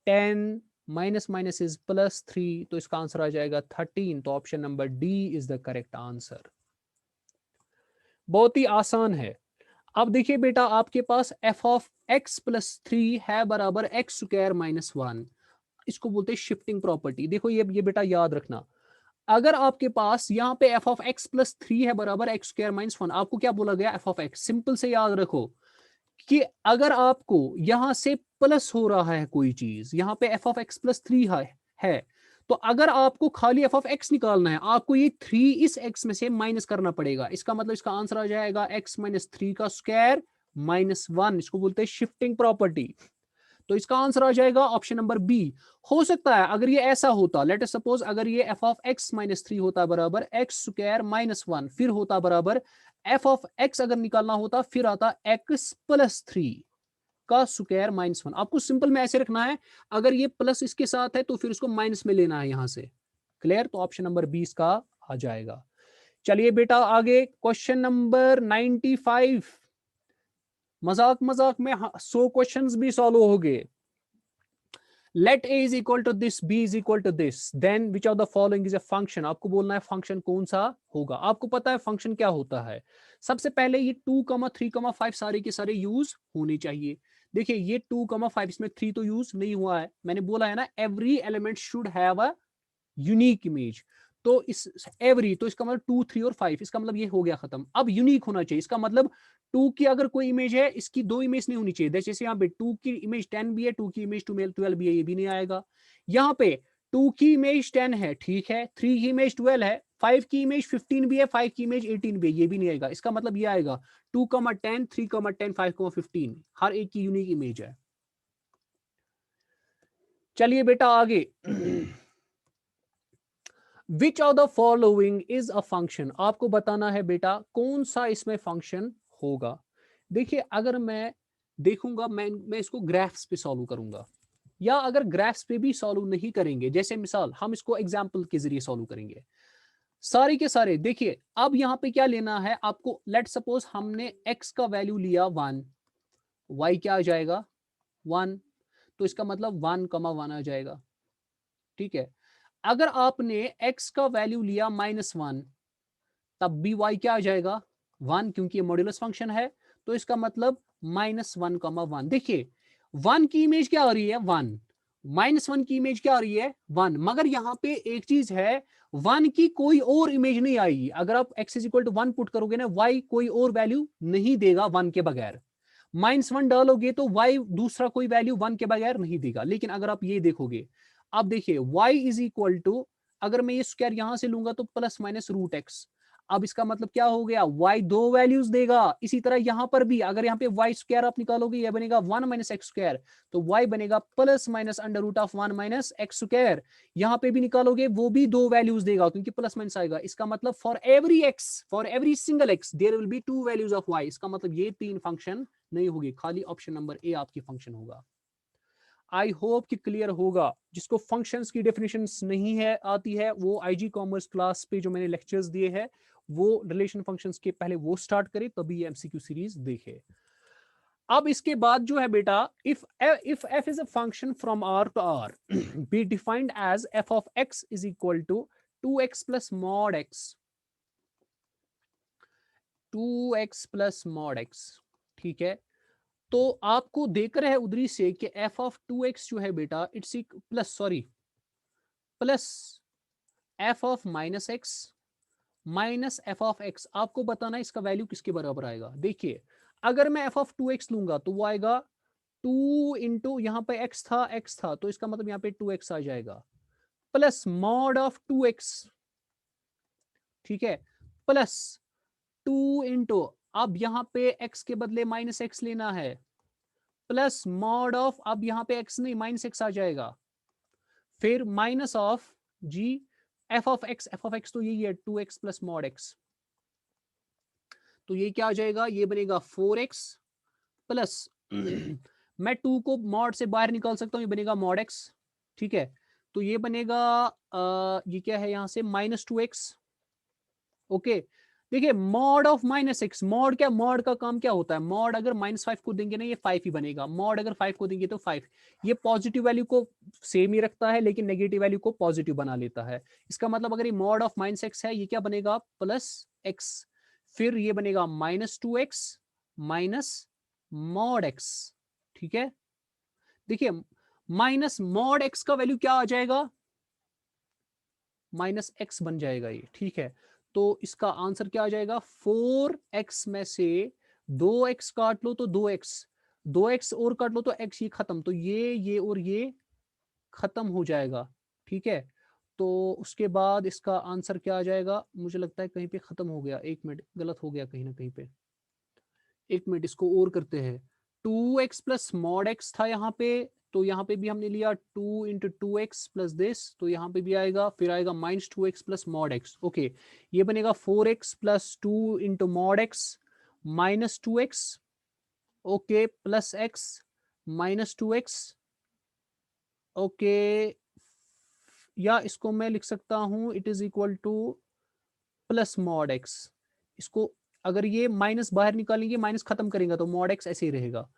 10 माइनस माइनस इज प्लस 3, तो इसका आंसर आ जाएगा 13, तो option number D is the correct answer. बहुत ही आसान है। अब देखिए बेटा आपके पास f ऑफ x प्लस 3 है बराबर एक्स स्क्वायर माइनस 1, इसको बोलते हैं शिफ्टिंग प्रॉपर्टी। देखो ये बेटा याद रखना, अगर आपके पास यहाँ पे f ऑफ x प्लस 3 है बराबर एक्स स्क्वायर माइनस 1, आपको क्या बोला गया, f ऑफ x, सिंपल से याद रखो कि अगर आपको यहां से प्लस हो रहा है कोई चीज, यहाँ पे f ऑफ x प्लस 3 है, तो अगर आपको खाली f ऑफ x निकालना है, आपको ये 3 इस x में से माइनस करना पड़ेगा, इसका मतलब इसका आंसर आ जाएगा x माइनस 3 का स्क्वायर माइनस 1, इसको बोलते हैं शिफ्टिंग प्रॉपर्टी, तो इसका आंसर आ जाएगा ऑप्शन नंबर बी। हो सकता है अगर ये ऐसा होता, लेट अस सपोज अगर ये f ऑफ x माइनस 3 होता बराबर एक्स स्क्वायर माइनस 1, फिर होता बराबर f ऑफ x अगर निकालना होता फिर आता x प्लस 3 का स्क्वायर माइनस 1, आपको सिंपल में ऐसे रखना है, अगर ये प्लस इसके साथ है तो फिर उसको माइनस में लेना है यहां से, क्लियर, तो ऑप्शन नंबर 20 का आ जाएगा। चलिए बेटा आगे क्वेश्चन नंबर 95, मजाक मजाक में 100 क्वेश्चंस भी सॉल्व हो गए। Let a is equal to this, b is equal to this, then which of the following is a function, आपको बोलना है फंक्शन कौन सा होगा। आपको पता है फंक्शन क्या होता है, सबसे पहले ये 2, 3, 5 सारे के सारे यूज होने चाहिए। देखिए ये 2, 5 इसमें 3 तो यूज नहीं हुआ है, मैंने बोला है ना every element should have a unique image, तो इस एवरी, तो इसका मतलब 2, 3 और 5, इसका मतलब ये हो गया खत्म। अब यूनिक होना चाहिए, इसका मतलब 2 की अगर कोई इमेज है, इसकी 2 इमेज नहीं होनी चाहिए, जैसे यहाँ पे 2 की इमेज 10 भी है, 2 की इमेज 12 भी है, ये भी नहीं आएगा। यहाँ पे 2 की इमेज 10 है, ठीक है, 3 की इमेज 12 है, 5 की इमेज 15 भी है, 5 की इमेज 18 भी है, ये भी नहीं आएगा। इसका मतलब ये आएगा 2, 10, 3, 10, 5, 15, हर एक की यूनिक इमेज है। चलिए बेटा आगे विच of the following is a function, आपको बताना है बेटा कौन सा इसमें फंक्शन होगा। देखिए अगर मैं देखूंगा, मैं इसको ग्राफ्स पे सॉल्व करूंगा, या अगर ग्राफ्स पे भी सॉल्व नहीं करेंगे, जैसे मिसाल हम इसको एग्जांपल के जरिए सॉल्व करेंगे सारे के सारे। देखिए अब यहाँ पे क्या लेना है आपको, लेट सपोज हमने x का वैल्यू लिया 1, y क्या आ जाएगा 1, तो इसका मतलब 1, 1 आ जाएगा, ठीक है। अगर आपने x का वैल्यू लिया -1, तब भी y क्या आ जाएगा 1, क्योंकि ये मॉड्यूलस फंक्शन है, तो इसका मतलब -1, 1। देखिए 1 की इमेज क्या आ रही है 1, -1 की इमेज क्या आ रही है 1, मगर यहाँ पे एक चीज है 1 की कोई और इमेज नहीं आएगी। अगर आप x is equal to 1 put करोगे ना, y कोई और वैल्यू नहीं देगा 1 के बगैर। -1 डालोगे तो y दूसरा कोई वैल्यू 1 के बगैर नहीं देगा। लेकिन अगर आप ये देखोगे, आप देखिए y इज इक्वल टू, अगर मैं ये स्क्वायर यहां से लूंगा तो प्लस माइनस रूट एक्स। अब इसका मतलब क्या हो गया, y दो वैल्यूज देगा। इसी तरह यहां पर भी अगर यहाँ पे y स्क्वायर आप निकालोगे, यह बनेगा 1 माइनस एक्स स्क्वायर, तो y बनेगा plus minus under root of 1 minus x square. यहां पे भी निकालोगे वो भी दो वैल्यूज देगा क्योंकि प्लस माइनस आएगा। इसका मतलब for every X, for every single X there will be two values of y। इसका मतलब ये तीन फंक्शन नहीं होगी, खाली ऑप्शन नंबर ए आपकी फंक्शन होगा। आई होप कि क्लियर होगा। जिसको फंक्शंस की डेफिनेशंस नहीं है आती है, वो आईजी कॉमर्स क्लास पे जो मैंने लेक्चर्स दिए हैं, वो रिलेशन फंक्शंस के पहले वो स्टार्ट करे, तभी एमसीक्यू सीरीज देखे। अब इसके बाद जो है बेटा, if f is a function from r to r be defined as f of x is equal to 2x plus mod x, 2x plus mod x। ठीक है, तो आपको देख रहे हैं उधरी से कि f ऑफ 2x जो है बेटा, it's plus sorry plus f of minus x minus F of x. आपको बताना इसका वैल्यू किसके बराबर आएगा। देखिए, अगर मैं एफ ऑफ 2x लूंगा तो वो आएगा 2 इंटू, यहाँ पे x था तो इसका मतलब यहाँ पे 2x आ जाएगा, प्लस मॉड ऑफ 2x। ठीक है, प्लस 2 इंटू, अब यहाँ पे x के बदले माइनस एक्स लेना है, प्लस मॉड ऑफ, अब यहाँ पे x नहीं माइनस एक्स आ जाएगा, फिर minus of g f of x तो यही है 2x प्लस मॉड एक्स। तो ये क्या आ जाएगा, ये बनेगा 4x प्लस मैं 2 को मॉड से बाहर निकाल सकता हूं, ये बनेगा मॉड x। ठीक है, तो ये बनेगा ये क्या है यहां से -2x। ओके, देखिए मॉड ऑफ -x, मॉड क्या, मॉड का काम क्या होता है, मॉड अगर -5 को देंगे ना ये 5 ही बनेगा, मॉड अगर 5 को देंगे तो 5। ये पॉजिटिव वैल्यू को सेम ही रखता है लेकिन नेगेटिव वैल्यू को पॉजिटिव बना लेता है। इसका मतलब अगर ये मॉड ऑफ -x है, ये क्या बनेगा प्लस x, फिर ये बनेगा -2x माइनस मॉड x। ठीक है, देखिए माइनस मॉड x का वैल्यू क्या आ जाएगा, -x बन जाएगा ये। ठीक है, तो इसका आंसर क्या आ जाएगा, 4x में से 2x काट लो तो 2x, 2x और काट लो तो x, ये खत्म, तो ये और ये खत्म हो जाएगा। ठीक है, तो उसके बाद इसका आंसर क्या आ जाएगा, मुझे लगता है कहीं पे खत्म हो गया, एक मिनट गलत हो गया कहीं ना कहीं पे, एक मिनट इसको और करते हैं। 2x प्लस मॉड x था यहाँ पे, तो यहाँ पे भी हमने लिया 2 इंटू 2x प्लस दिस, तो यहाँ पे भी आएगा, फिर आएगा -2x plus mod x। Okay, ये बनेगा 4x plus 2 into mod x -2x, okay, plus x -2x। Okay, या इसको मैं लिख सकता हूं it is equal to plus mod x। इसको अगर ये माइनस बाहर निकालेंगे, माइनस खत्म करेंगे तो मॉड x ऐसे ही रहेगा।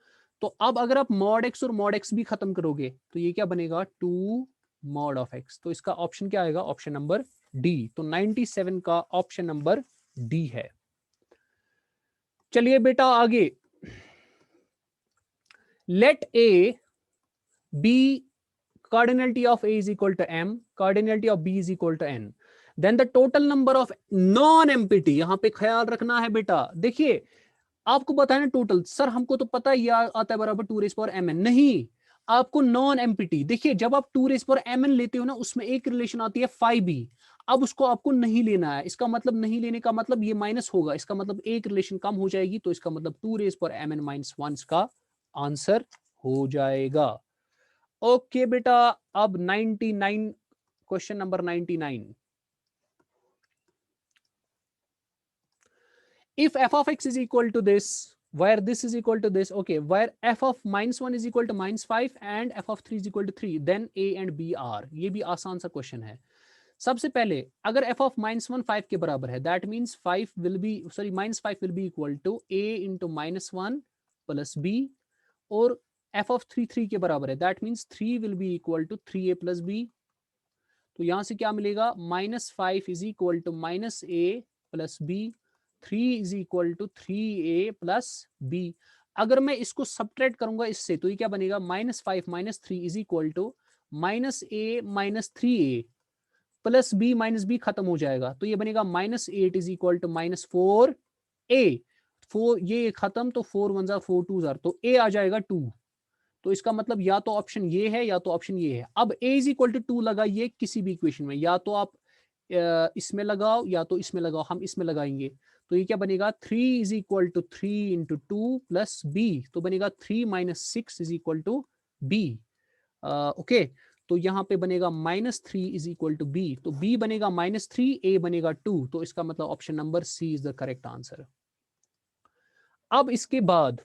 तो अब अगर आप मॉड x और मॉड x भी खत्म करोगे तो ये क्या बनेगा 2 मॉड ऑफ x। तो इसका ऑप्शन क्या आएगा, ऑप्शन नंबर डी। तो 97 का ऑप्शन नंबर डी है। चलिए बेटा आगे, let A be cardinality of A is equal to M, cardinality of B is equal to N, then the total number of non-empty, यहां पे ख्याल रखना है बेटा। देखिए आपको बताया ना टोटल, सर हमको तो पता ही आता है बराबर 2 रेज़ पावर mn, नहीं, आपको नॉन एम्पिटी। देखिए जब आप 2 रेज़ पावर mn लेते हो ना, उसमें एक रिलेशन आती है 5b, अब उसको आपको नहीं लेना है। इसका मतलब नहीं लेने का मतलब ये माइनस होगा, इसका मतलब एक रिलेशन कम हो जाएगी, तो इसका मतलब 2 रेज़ पावर mn माइनस 1 का आंसर हो जाएगा। ओके बेटा, अब 99, question number 99। If f of x is equal to this, where this is equal to this, okay, where f of -1 is equal to -5 and f of 3 is equal to 3, then a and b are, ये भी आसान सा question है। सबसे पहले अगर f of -1 5 के बराबर है, that means -5 will be equal to a into -1 plus b, और f of 3 3 के बराबर है, that means 3 will be equal to 3a plus b। तो यहां से क्या मिलेगा, -5 is equal to -a plus b, 3 is equal to 3a plus b। अगर मैं इसको सब्ट्रैक्ट करूंगा इससे, तो ये क्या बनेगा, -5 - 3 is equal to -a -3a plus b minus b खत्म हो जाएगा, तो ये बनेगा -8 इज इक्वल टू -4a। 4 ये खत्म, तो 4 1 4 2 तो a आ जाएगा 2। तो इसका मतलब या तो ऑप्शन ये है या तो ऑप्शन ये है। अब a इज इक्वल टू 2 लगाइए किसी भी इक्वेशन में, या तो आप इसमें लगाओ या तो इसमें लगाओ, हम इसमें लगाएंगे। तो ये क्या बनेगा, 3 is equal to 3 into 2 plus b, तो बनेगा 3 minus 6 is equal to b। Okay, तो यहाँ पे बनेगा -3 इज इक्वल टू b, तो b बनेगा -3, a बनेगा 2, तो इसका मतलब option number C is the correct answer. अब इसके बाद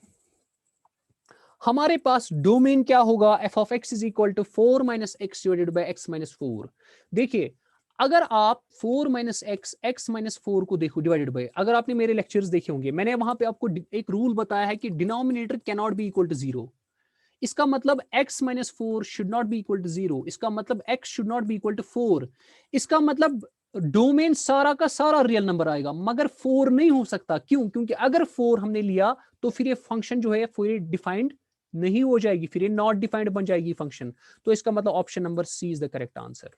हमारे पास डोमेन क्या होगा, f of x is equal to 4 minus x divided by x minus 4। देखिए, अगर आप 4 माइनस एक्स माइनस 4 को देखो डिवाइडेड बाई, अगर आपने मेरे लेक्चर्स देखे होंगे, मैंने वहां पे आपको एक रूल बताया है कि denominator can not be equal to 0। इसका मतलब x minus 4 should not be equal to 0, इसका मतलब x should not be equal to 4। इसका मतलब डोमेन सारा का सारा रियल नंबर आएगा, मगर 4 नहीं हो सकता। क्यों? क्योंकि अगर 4 हमने लिया तो फिर ये फंक्शन जो है फिर डिफाइंड नहीं हो जाएगी, फिर ये नॉट डिफाइंड बन जाएगी फंक्शन। तो इसका मतलब option number C is the correct answer.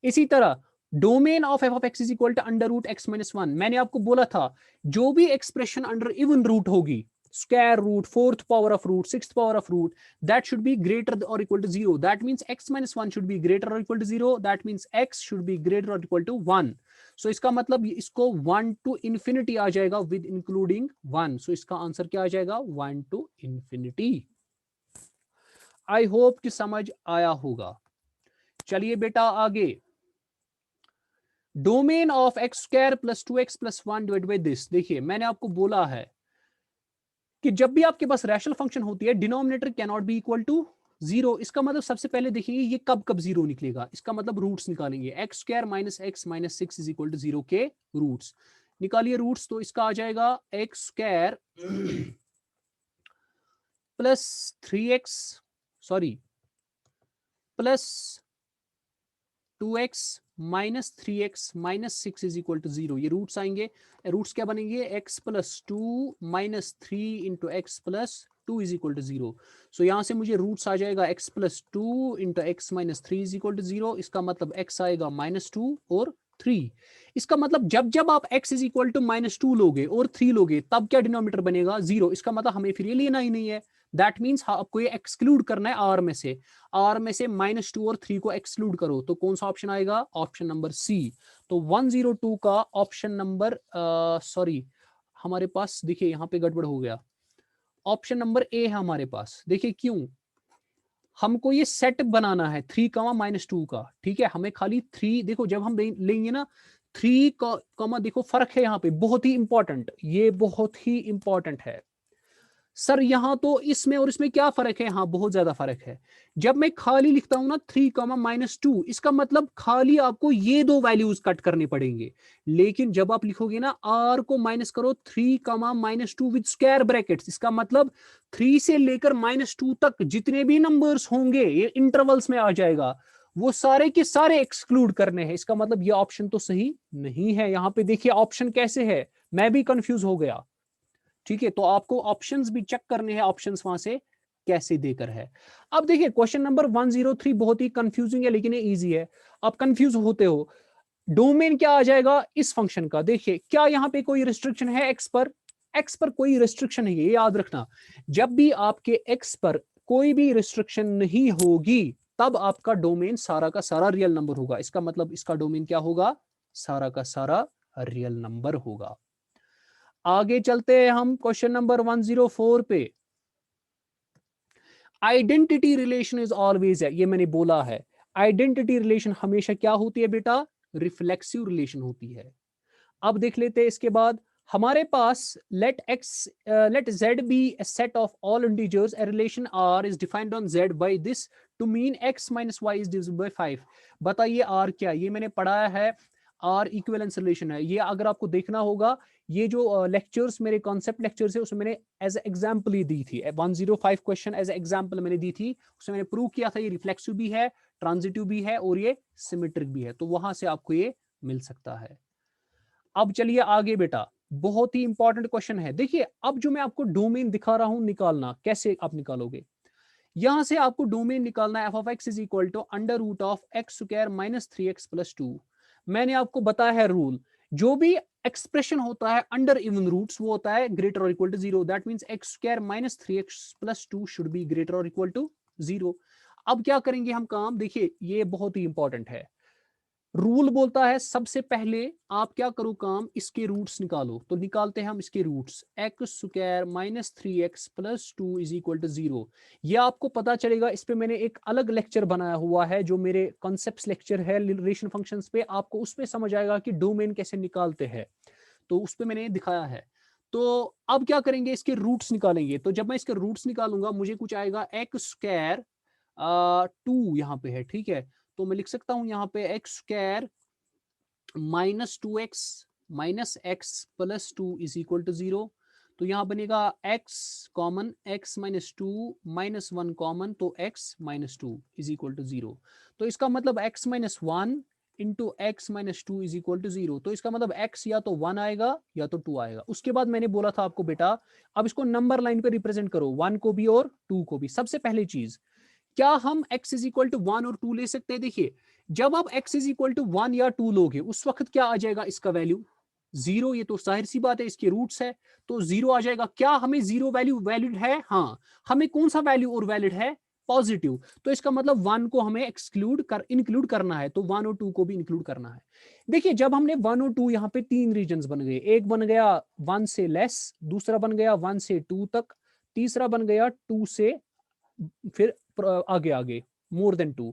इसी तरह domain of f of x is equal to under root x minus 1। मैंने आपको बोला था जो भी एक्सप्रेशन अंडर इवन रूट होगी, square root, fourth power of root, sixth power of root, that should be greater or equal to 0. That means x minus 1 should be greater or equal to 0. That means x should be greater or equal to 1. So इसका मतलब इसको 1 to infinity आ जाएगा with including 1. So इसका answer क्या आ जाएगा, 1 to infinity. I hope कि समझ आया होगा। चलिए बेटा आगे, domain of x square plus 2x plus 1 divide by this. देखिए, मैंने आपको बोला है कि जब भी आपके पास रैशनल फंक्शन होती है, denominator can not be equal to 0। इसका मतलब सबसे पहले देखिए ये कब कब 0 निकलेगा, इसका मतलब रूट्स निकालेंगे। X square minus x minus 6 is equal to 0 के रूट्स निकालिए। रूट्स तो इसका आ जाएगा x square plus 3x, sorry plus 2x minus 3x minus 6 is equal to 0। ये रूट्स आएंगे। रूट्स क्या बनेंगे, x plus 2 minus 3 into x plus 2 is equal to 0। So यहां से मुझे रूट्स आ जाएगा x plus 2 into x minus 3 is equal to 0। इसका मतलब x आएगा -2 और 3। इसका मतलब जब जब आप x इज इक्वल टू -2 लोगे और 3 लोगे, तब क्या डिनोमिनेटर बनेगा, 0। इसका मतलब हमें फिर ये लेना ही नहीं है। दैट मीन्स आपको ये एक्सक्लूड करना है आर में से। आर में से -2 और 3 को एक्सक्लूड करो, तो कौन सा ऑप्शन आएगा, ऑप्शन नंबर सी। तो 102 का ऑप्शन नंबर सॉरी हमारे पास देखिए यहाँ पे गड़बड़ हो गया। ऑप्शन नंबर ए है हमारे पास। देखिए क्यों, हमको ये सेट बनाना है 3 -2 का। ठीक है, हमें खाली 3, देखो जब हम लेंगे ना 3 कॉमा, देखो फर्क है यहाँ पे, बहुत ही इंपॉर्टेंट, ये बहुत ही इंपॉर्टेंट है। सर यहाँ तो इसमें और इसमें क्या फर्क है, हाँ बहुत ज्यादा फर्क है। जब मैं खाली लिखता हूं ना 3 -2, इसका मतलब खाली आपको ये दो वैल्यूज कट करने पड़ेंगे। लेकिन जब आप लिखोगे ना आर को माइनस करो 3 -2 विद स्क्वायर ब्रैकेट्स, इसका मतलब 3 से लेकर -2 तक जितने भी नंबर्स होंगे ये इंटरवल्स में आ जाएगा, वो सारे के सारे एक्सक्लूड करने हैं। इसका मतलब ये ऑप्शन तो सही नहीं है। यहाँ पे देखिए ऑप्शन कैसे है, मैं भी कंफ्यूज हो गया। ठीक है, तो आपको ऑप्शंस भी चेक करने हैं, ऑप्शंस वहां से कैसे देकर है। अब देखिए क्वेश्चन नंबर 103 बहुत ही कंफ्यूजिंग है, लेकिन ये इजी है। आप कंफ्यूज होते हो, डोमेन क्या आ जाएगा इस फंक्शन का। देखिए क्या यहाँ पे कोई रिस्ट्रिक्शन है एक्स पर, एक्स पर कोई रिस्ट्रिक्शन नहीं है, ये याद रखना। जब भी आपके एक्स पर कोई भी रिस्ट्रिक्शन नहीं होगी, तब आपका डोमेन सारा का सारा रियल नंबर होगा। इसका मतलब इसका डोमेन क्या होगा, सारा का सारा रियल नंबर होगा। आगे चलते हैं हम क्वेश्चन नंबर 104 पे। आइडेंटिटी रिलेशन इज ऑलवेज है, ये मैंने बोला है। आइडेंटिटी रिलेशन हमेशा क्या होती है बेटा, रिफ्लेक्सिव रिलेशन होती है। अब देख लेते हैं इसके बाद हमारे पास let z be a set of all integers, a relation r is defined on z by this to mean x minus y is divisible by 5। बताइए r क्या, ये मैंने पढ़ाया है, आर इक्विवेलेंस रिलेशन है। ये अगर आपको देखना होगा, ये जो लेक्चर्स मेरे कॉन्सेप्ट लेक्चर्स है उसमें मैंने एज एग्जांपल ही दी थी। 105 क्वेश्चन एज एग्जांपल मैंने दी थी, उसमें मैंने प्रूव किया था ये रिफ्लेक्सिव भी है, ट्रांजिटिव भी है और ये सिमेट्रिक भी है। तो वहां से आपको ये मिल सकता है। अब चलिए आगे बेटा, बहुत ही इंपॉर्टेंट क्वेश्चन है। देखिए अब जो मैं आपको डोमेन दिखा रहा हूं निकालना, कैसे आप निकालोगे। यहां से आपको डोमेन निकालना है, f of x is equal to under root of x square minus 3x plus 2। मैंने आपको बताया है रूल, जो भी एक्सप्रेशन होता है अंडर इवन रूट्स वो होता है ग्रेटर और equal to 0। That means x square minus 3x plus 2 should be greater और इक्वल टू 0। अब क्या करेंगे हम काम, देखिए ये बहुत ही इंपॉर्टेंट है। रूल बोलता है सबसे पहले आप क्या करो काम, इसके रूट्स निकालो। तो निकालते हैं हम इसके roots, x square minus 3x plus 2 is equal to 0। ये आपको पता चलेगा, इस पे मैंने एक अलग लेक्चर बनाया हुआ है जो मेरे कॉन्सेप्ट्स लेक्चर है रिलेशन फंक्शंस पे, आपको उसमें समझ आएगा कि डोमेन कैसे निकालते हैं, तो उस पे मैंने दिखाया है। तो अब क्या करेंगे, इसके रूट्स निकालेंगे। तो जब मैं इसके रूट्स निकालूंगा मुझे कुछ आएगा एक्स स्क्वायर 2 यहाँ पे है, ठीक है। तो मैं लिख सकता हूं यहाँ पे x square minus 2x minus x plus 2 is equal to 0। तो यहाँ बनेगा x common, x minus 2 minus 1 common, तो x minus 2 is equal to 0। तो इसका मतलब x minus 1 into x minus 2 is equal to 0। तो इसका मतलब x या तो 1 आएगा या तो 2 आएगा। उसके बाद मैंने बोला था आपको बेटा अब इसको नंबर लाइन पे रिप्रेजेंट करो, 1 को भी और 2 को भी। सबसे पहली चीज, क्या हम x इज इक्वल टू 1 और 2 ले सकते हैं? देखिए जब आप x इज इक्वल टू 1 या 2 लोगे उस वक्त क्या आ जाएगा इसका वैल्यू 0। ये तो जाहिर सी बात है, इसके रूट्स है तो 0 आ जाएगा। क्या हमें 0 वैल्यू वैलिड है? हाँ। हमें कौन सा वैल्यू और वैलिड है? पॉजिटिव। तो इसका मतलब 1 को हमें इंक्लूड करना है, तो 1 और 2 को भी इंक्लूड करना है। देखिए जब हमने 1 और 2 यहाँ पे 3 रीजन बन गए, एक बन गया 1 से लेस, दूसरा बन गया 1 से 2 तक, तीसरा बन गया 2 से फिर आगे आगे मोर देन 2।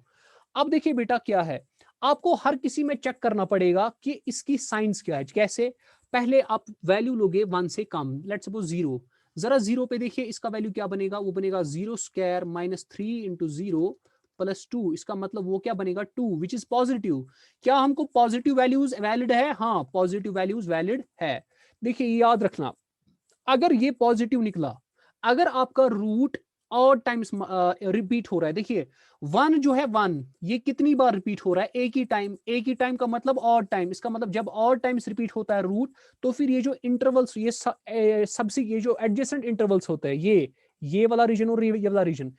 अब देखिए बेटा क्या है, आपको हर किसी में चेक करना पड़ेगा कि इसकी साइंस क्या है। कैसे? पहले आप वैल्यू लोगे 1 से कम, लेट्स सपोज 0। जरा 0 पे देखिए इसका वैल्यू क्या बनेगा, वो बनेगा 0 स्क्वायर माइनस 3 इंटू 0 प्लस 2। इसका मतलब वो क्या बनेगा 2 विच इज पॉजिटिव। क्या हमको पॉजिटिव वैल्यूज वैलिड है? हाँ पॉजिटिव वैल्यूज वैलिड है। देखिए याद रखना, अगर ये पॉजिटिव निकला, अगर आपका रूट और टाइम्स रिपीट हो रहा है, देखिए 1 जो है 1 ये कितनी बार रिपीट हो रहा है? एक ही टाइम। एक ही टाइम का मतलब ऑड टाइम। इसका मतलब जब ऑड टाइम्स रिपीट होता है रूट, तो फिर ये जो इंटरवल्स, ये सबसे ये जो एडजेसेंट इंटरवल्स होते हैं, ये वाला रीजन और ये वाला रीजन,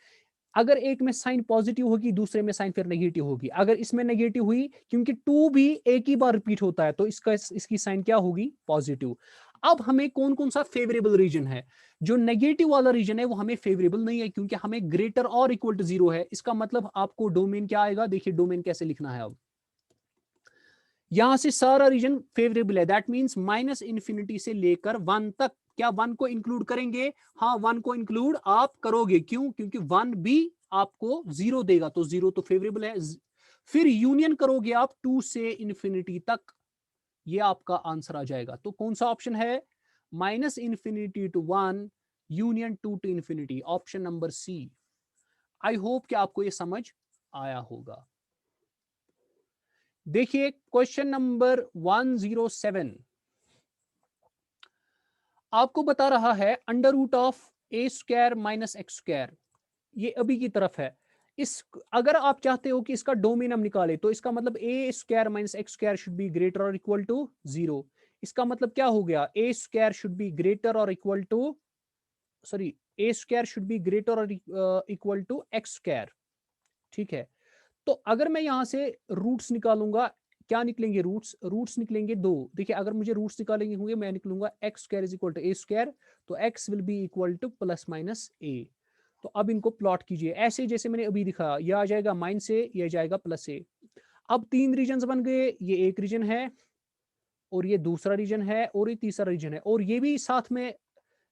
अगर एक में साइन पॉजिटिव होगी दूसरे में साइन फिर नेगेटिव होगी। अगर इसमें नेगेटिव हुई, क्योंकि 2 भी एक ही बार रिपीट होता है, तो इसकी साइन क्या होगी? पॉजिटिव। अब हमें कौन कौन सा फेवरेबल रीजन है? जो नेगेटिव वाला रीजन है वो हमें फेवरेबल नहीं है, क्योंकि हमें ग्रेटर और इक्वल टू 0 है। इसका मतलब आपको डोमेन क्या आएगा, देखिए डोमेन कैसे लिखना है। अब यहां से सारा रीजन फेवरेबल है, दैट मींस माइनस इन्फिनिटी से लेकर 1 तक। क्या 1 को इंक्लूड करेंगे? हाँ 1 को इंक्लूड आप करोगे। क्यों? क्योंकि 1 भी आपको 0 देगा, तो 0 तो फेवरेबल है। फिर यूनियन करोगे आप 2 से इन्फिनिटी तक, ये आपका आंसर आ जाएगा। तो कौन सा ऑप्शन है? Minus infinity to 1 union 2 to infinity, option number C. I hope कि आपको ये समझ आया होगा। देखिए क्वेश्चन नंबर 107 आपको बता रहा है under root of a square minus x square, ये अभी की तरफ है। इस अगर आप चाहते हो कि इसका डोमेन हम निकाले, तो इसका मतलब A square minus x square should be greater और इक्वल टू 0। इसका मतलब क्या हो गया? A square should be greater और equal to, sorry, A square should be greater और इक्वल टू एक्स स्क्वायर, ठीक है। तो अगर मैं यहां से रूट्स निकालूंगा, क्या निकलेंगे रूट्स? रूट्स निकलेंगे 2। देखिए अगर मुझे रूट्स निकालेंगे होंगे, मैं निकलूंगा X square is equal to A square, तो X will be equal to plus minus A. तो अब इनको प्लॉट कीजिए ऐसे जैसे मैंने अभी दिखाया, यह आ जाएगा माइनस ए, यह जाएगा प्लस ए। अब 3 रीजन बन गए, ये एक रीजन है और ये दूसरा रीजन है और ये तीसरा रीजन है। और ये भी साथ में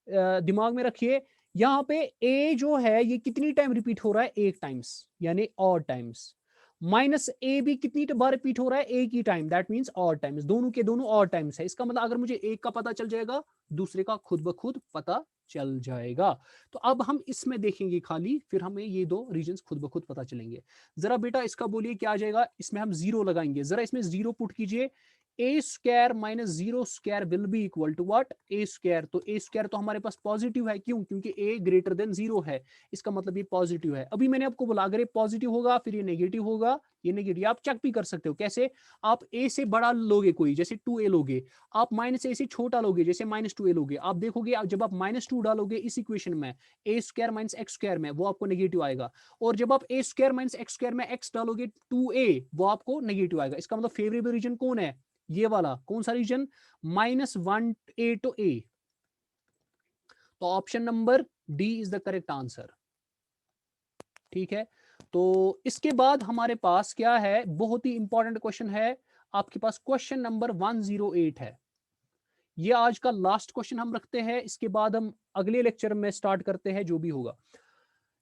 दिमाग में रखिए, यहाँ पे ए जो है ये कितनी टाइम रिपीट हो रहा है? एक टाइम्स, यानी ऑड टाइम्स। माइनस ए भी कितनी बार रिपीट हो रहा है? एक ही time, that means odd times. दोनों के दोनों ऑड टाइम्स है। इसका मतलब अगर मुझे एक का पता चल जाएगा, दूसरे का खुद ब खुद पता चल जाएगा। तो अब हम इसमें देखेंगे खाली, फिर हमें ये 2 रीजंस खुद ब खुद पता चलेंगे। जरा बेटा इसका बोलिए क्या आ जाएगा? इसमें हम 0 लगाएंगे, जरा इसमें 0 पुट कीजिए। A square minus zero square will be equal to what, A square. तो ए स्क्वायर तो हमारे पास पॉजिटिव है, क्यों? क्योंकि ए ग्रेटर देन जीरो है, इसका मतलब ये पॉजिटिव है। अभी मैंने आपको बोला अगर ये पॉजिटिव होगा फिर ये नेगेटिव होगा, ये नेगेटिव। आप चेक भी कर सकते हो कैसे, आप ए से बड़ा लोगे कोई, जैसे 2a लोगे, आप माइनस ए से छोटा लोगे, जैसे माइनस 2a लोगे, आप देखोगे जब आप माइनस 2 डालोगे इस इक्वेशन में, ए स्क्वायर माइनस एक्स स्क्वायर में, वो आपको नेगेटिव आएगा। और जब आप ए स्क्वायर माइनस एक्स स्क्वायर में एक्स डालोगे 2a, वो आपको नेगेटिव आएगा। इसका मतलब फेवरेबल रीजन कौन है? ये वाला। कौन सा रीजन? -1a to a। तो option number D is the correct answer. ठीक है, तो इसके बाद हमारे पास क्या है, बहुत ही इंपॉर्टेंट क्वेश्चन है आपके पास, क्वेश्चन नंबर 108 है। ये आज का लास्ट क्वेश्चन हम रखते हैं, इसके बाद हम अगले लेक्चर में स्टार्ट करते हैं जो भी होगा।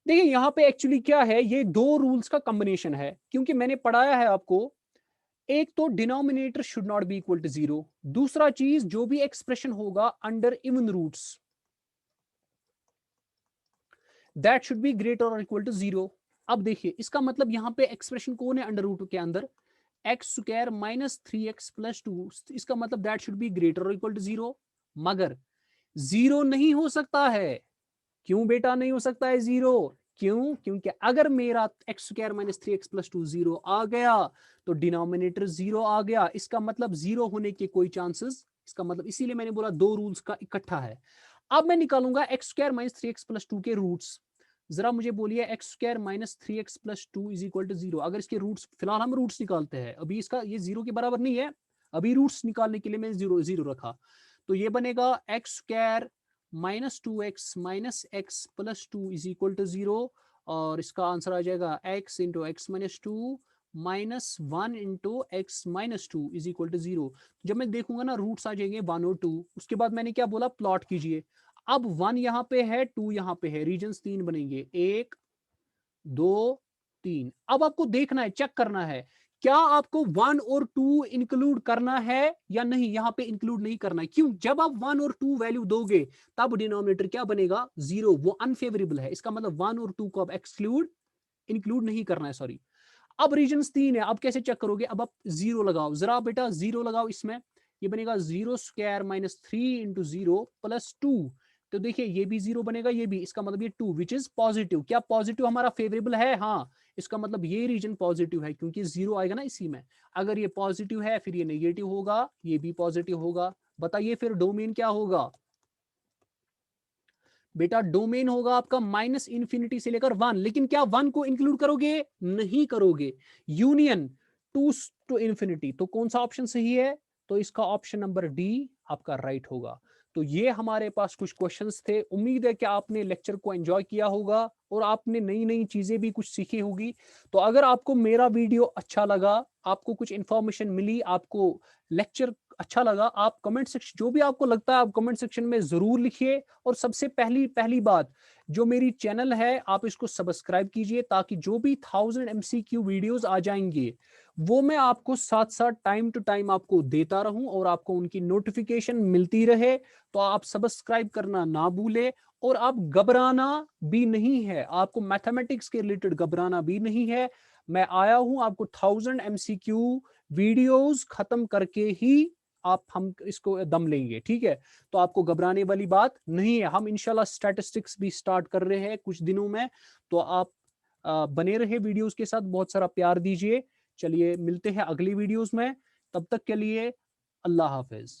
देखिए यहाँ पे एक्चुअली क्या है, ये दो रूल्स का कॉम्बिनेशन है, क्योंकि मैंने पढ़ाया है आपको, एक तो denominator should not be equal to zero, दूसरा चीज जो भी एक्सप्रेशन होगा under even roots that should be greater और इक्वल टू जीरो। अब देखिए इसका मतलब यहाँ पे एक्सप्रेशन कौन है अंडर रूट के अंदर, x square minus 3x plus 2, इसका मतलब दैट शुड बी ग्रेटर और इक्वल टू जीरो। मगर जीरो नहीं हो सकता है। क्यों बेटा नहीं हो सकता है जीरो? क्यों? क्योंकि अगर मेरा X square minus 3x plus 2 zero आ गया तो डिनोमिनेटर जीरो आ गया, इसका मतलब जीरो होने के कोई चांसेस, इसका मतलब इसीलिए मैंने बोला दो रूल्स का इकट्ठा है। अब मैं निकालूंगा x square minus 3x plus 2 के रूट्स। जरा मुझे बोलिए x square minus 3x plus 2 is equal to zero. अगर इसके रूट्स, फिलहाल हम रूट्स निकालते हैं, अभी इसका ये जीरो के बराबर नहीं है, अभी रूट्स निकालने के लिए मैंने जीरो जीरो रखा। तो ये बनेगा x square minus 2x minus x plus 2 is equal to zero, और इसका आंसर आ जाएगा x into x minus two minus 1 into x minus two is equal to zero. जब मैं देखूंगा ना रूट्स आ जाएंगे 1 और 2, उसके बाद मैंने क्या बोला, प्लॉट कीजिए। अब 1 यहाँ पे है, 2 यहाँ पे है, रीजन्स 3 बनेंगे, 1 2 3। अब आपको देखना है, चेक करना है क्या आपको 1 और 2 इंक्लूड करना है या नहीं। यहां पे इंक्लूड नहीं करना है, क्यों? जब आप 1 और 2 वैल्यू दोगे तब डिनोमिनेटर क्या बनेगा, जीरो, वो अनफेवरेबल है। इसका मतलब 1 और 2 को आप इंक्लूड नहीं करना है, सॉरी। अब रीजन्स 3 है, अब कैसे चेक करोगे, अब आप जीरो लगाओ, जरा बेटा जीरो लगाओ इसमें, ये बनेगा zero square minus 3 into zero plus 2। तो देखिए ये भी जीरो बनेगा, ये भी, इसका मतलब ये 2 विच इज पॉजिटिव। क्या पॉजिटिव हमारा फेवरेबल है? हाँ, इसका मतलब ये रीजन पॉजिटिव है, क्योंकि जीरो आएगा ना इसी में। अगर ये पॉजिटिव है फिर ये नेगेटिव होगा, ये भी पॉजिटिव होगा। बताइए फिर डोमेन क्या होगा बेटा? डोमेन होगा आपका माइनस इंफिनिटी से लेकर 1, लेकिन क्या 1 को इंक्लूड करोगे? नहीं करोगे। Union 2 to infinity. तो कौन सा ऑप्शन सही है? तो इसका ऑप्शन नंबर डी आपका राइट होगा। तो ये हमारे पास कुछ क्वेश्चंस थे। उम्मीद है कि आपने लेक्चर को एंजॉय किया होगा और आपने नई नई चीजें भी कुछ सीखी होगी। तो अगर आपको मेरा वीडियो अच्छा लगा, आपको कुछ इंफॉर्मेशन मिली, आपको लेक्चर अच्छा लगा, आप कमेंट सेक्शन, जो भी आपको लगता है आप कमेंट सेक्शन में जरूर लिखिए। और सबसे पहली बात, जो मेरी चैनल है आप इसको सब्सक्राइब कीजिए, ताकि जो भी 1000 MCQ वीडियोस आ जाएंगे वो मैं आपको साथ साथ टाइम टू टाइम आपको देता रहूं और आपको उनकी नोटिफिकेशन मिलती रहे। तो आप सब्सक्राइब करना ना भूले, और आप घबराना भी नहीं है, आपको मैथमेटिक्स के रिलेटेड घबराना भी नहीं है। मैं आया हूं आपको 1000 MCQ वीडियोस खत्म करके ही आप हम इसको दम लेंगे, ठीक है? तो आपको घबराने वाली बात नहीं है। हम इंशाल्लाह स्टैटिस्टिक्स भी स्टार्ट कर रहे हैं कुछ दिनों में। तो आप बने रहे वीडियोस के साथ, बहुत सारा प्यार दीजिए। चलिए मिलते हैं अगली वीडियोस में, तब तक के लिए अल्लाह हाफिज।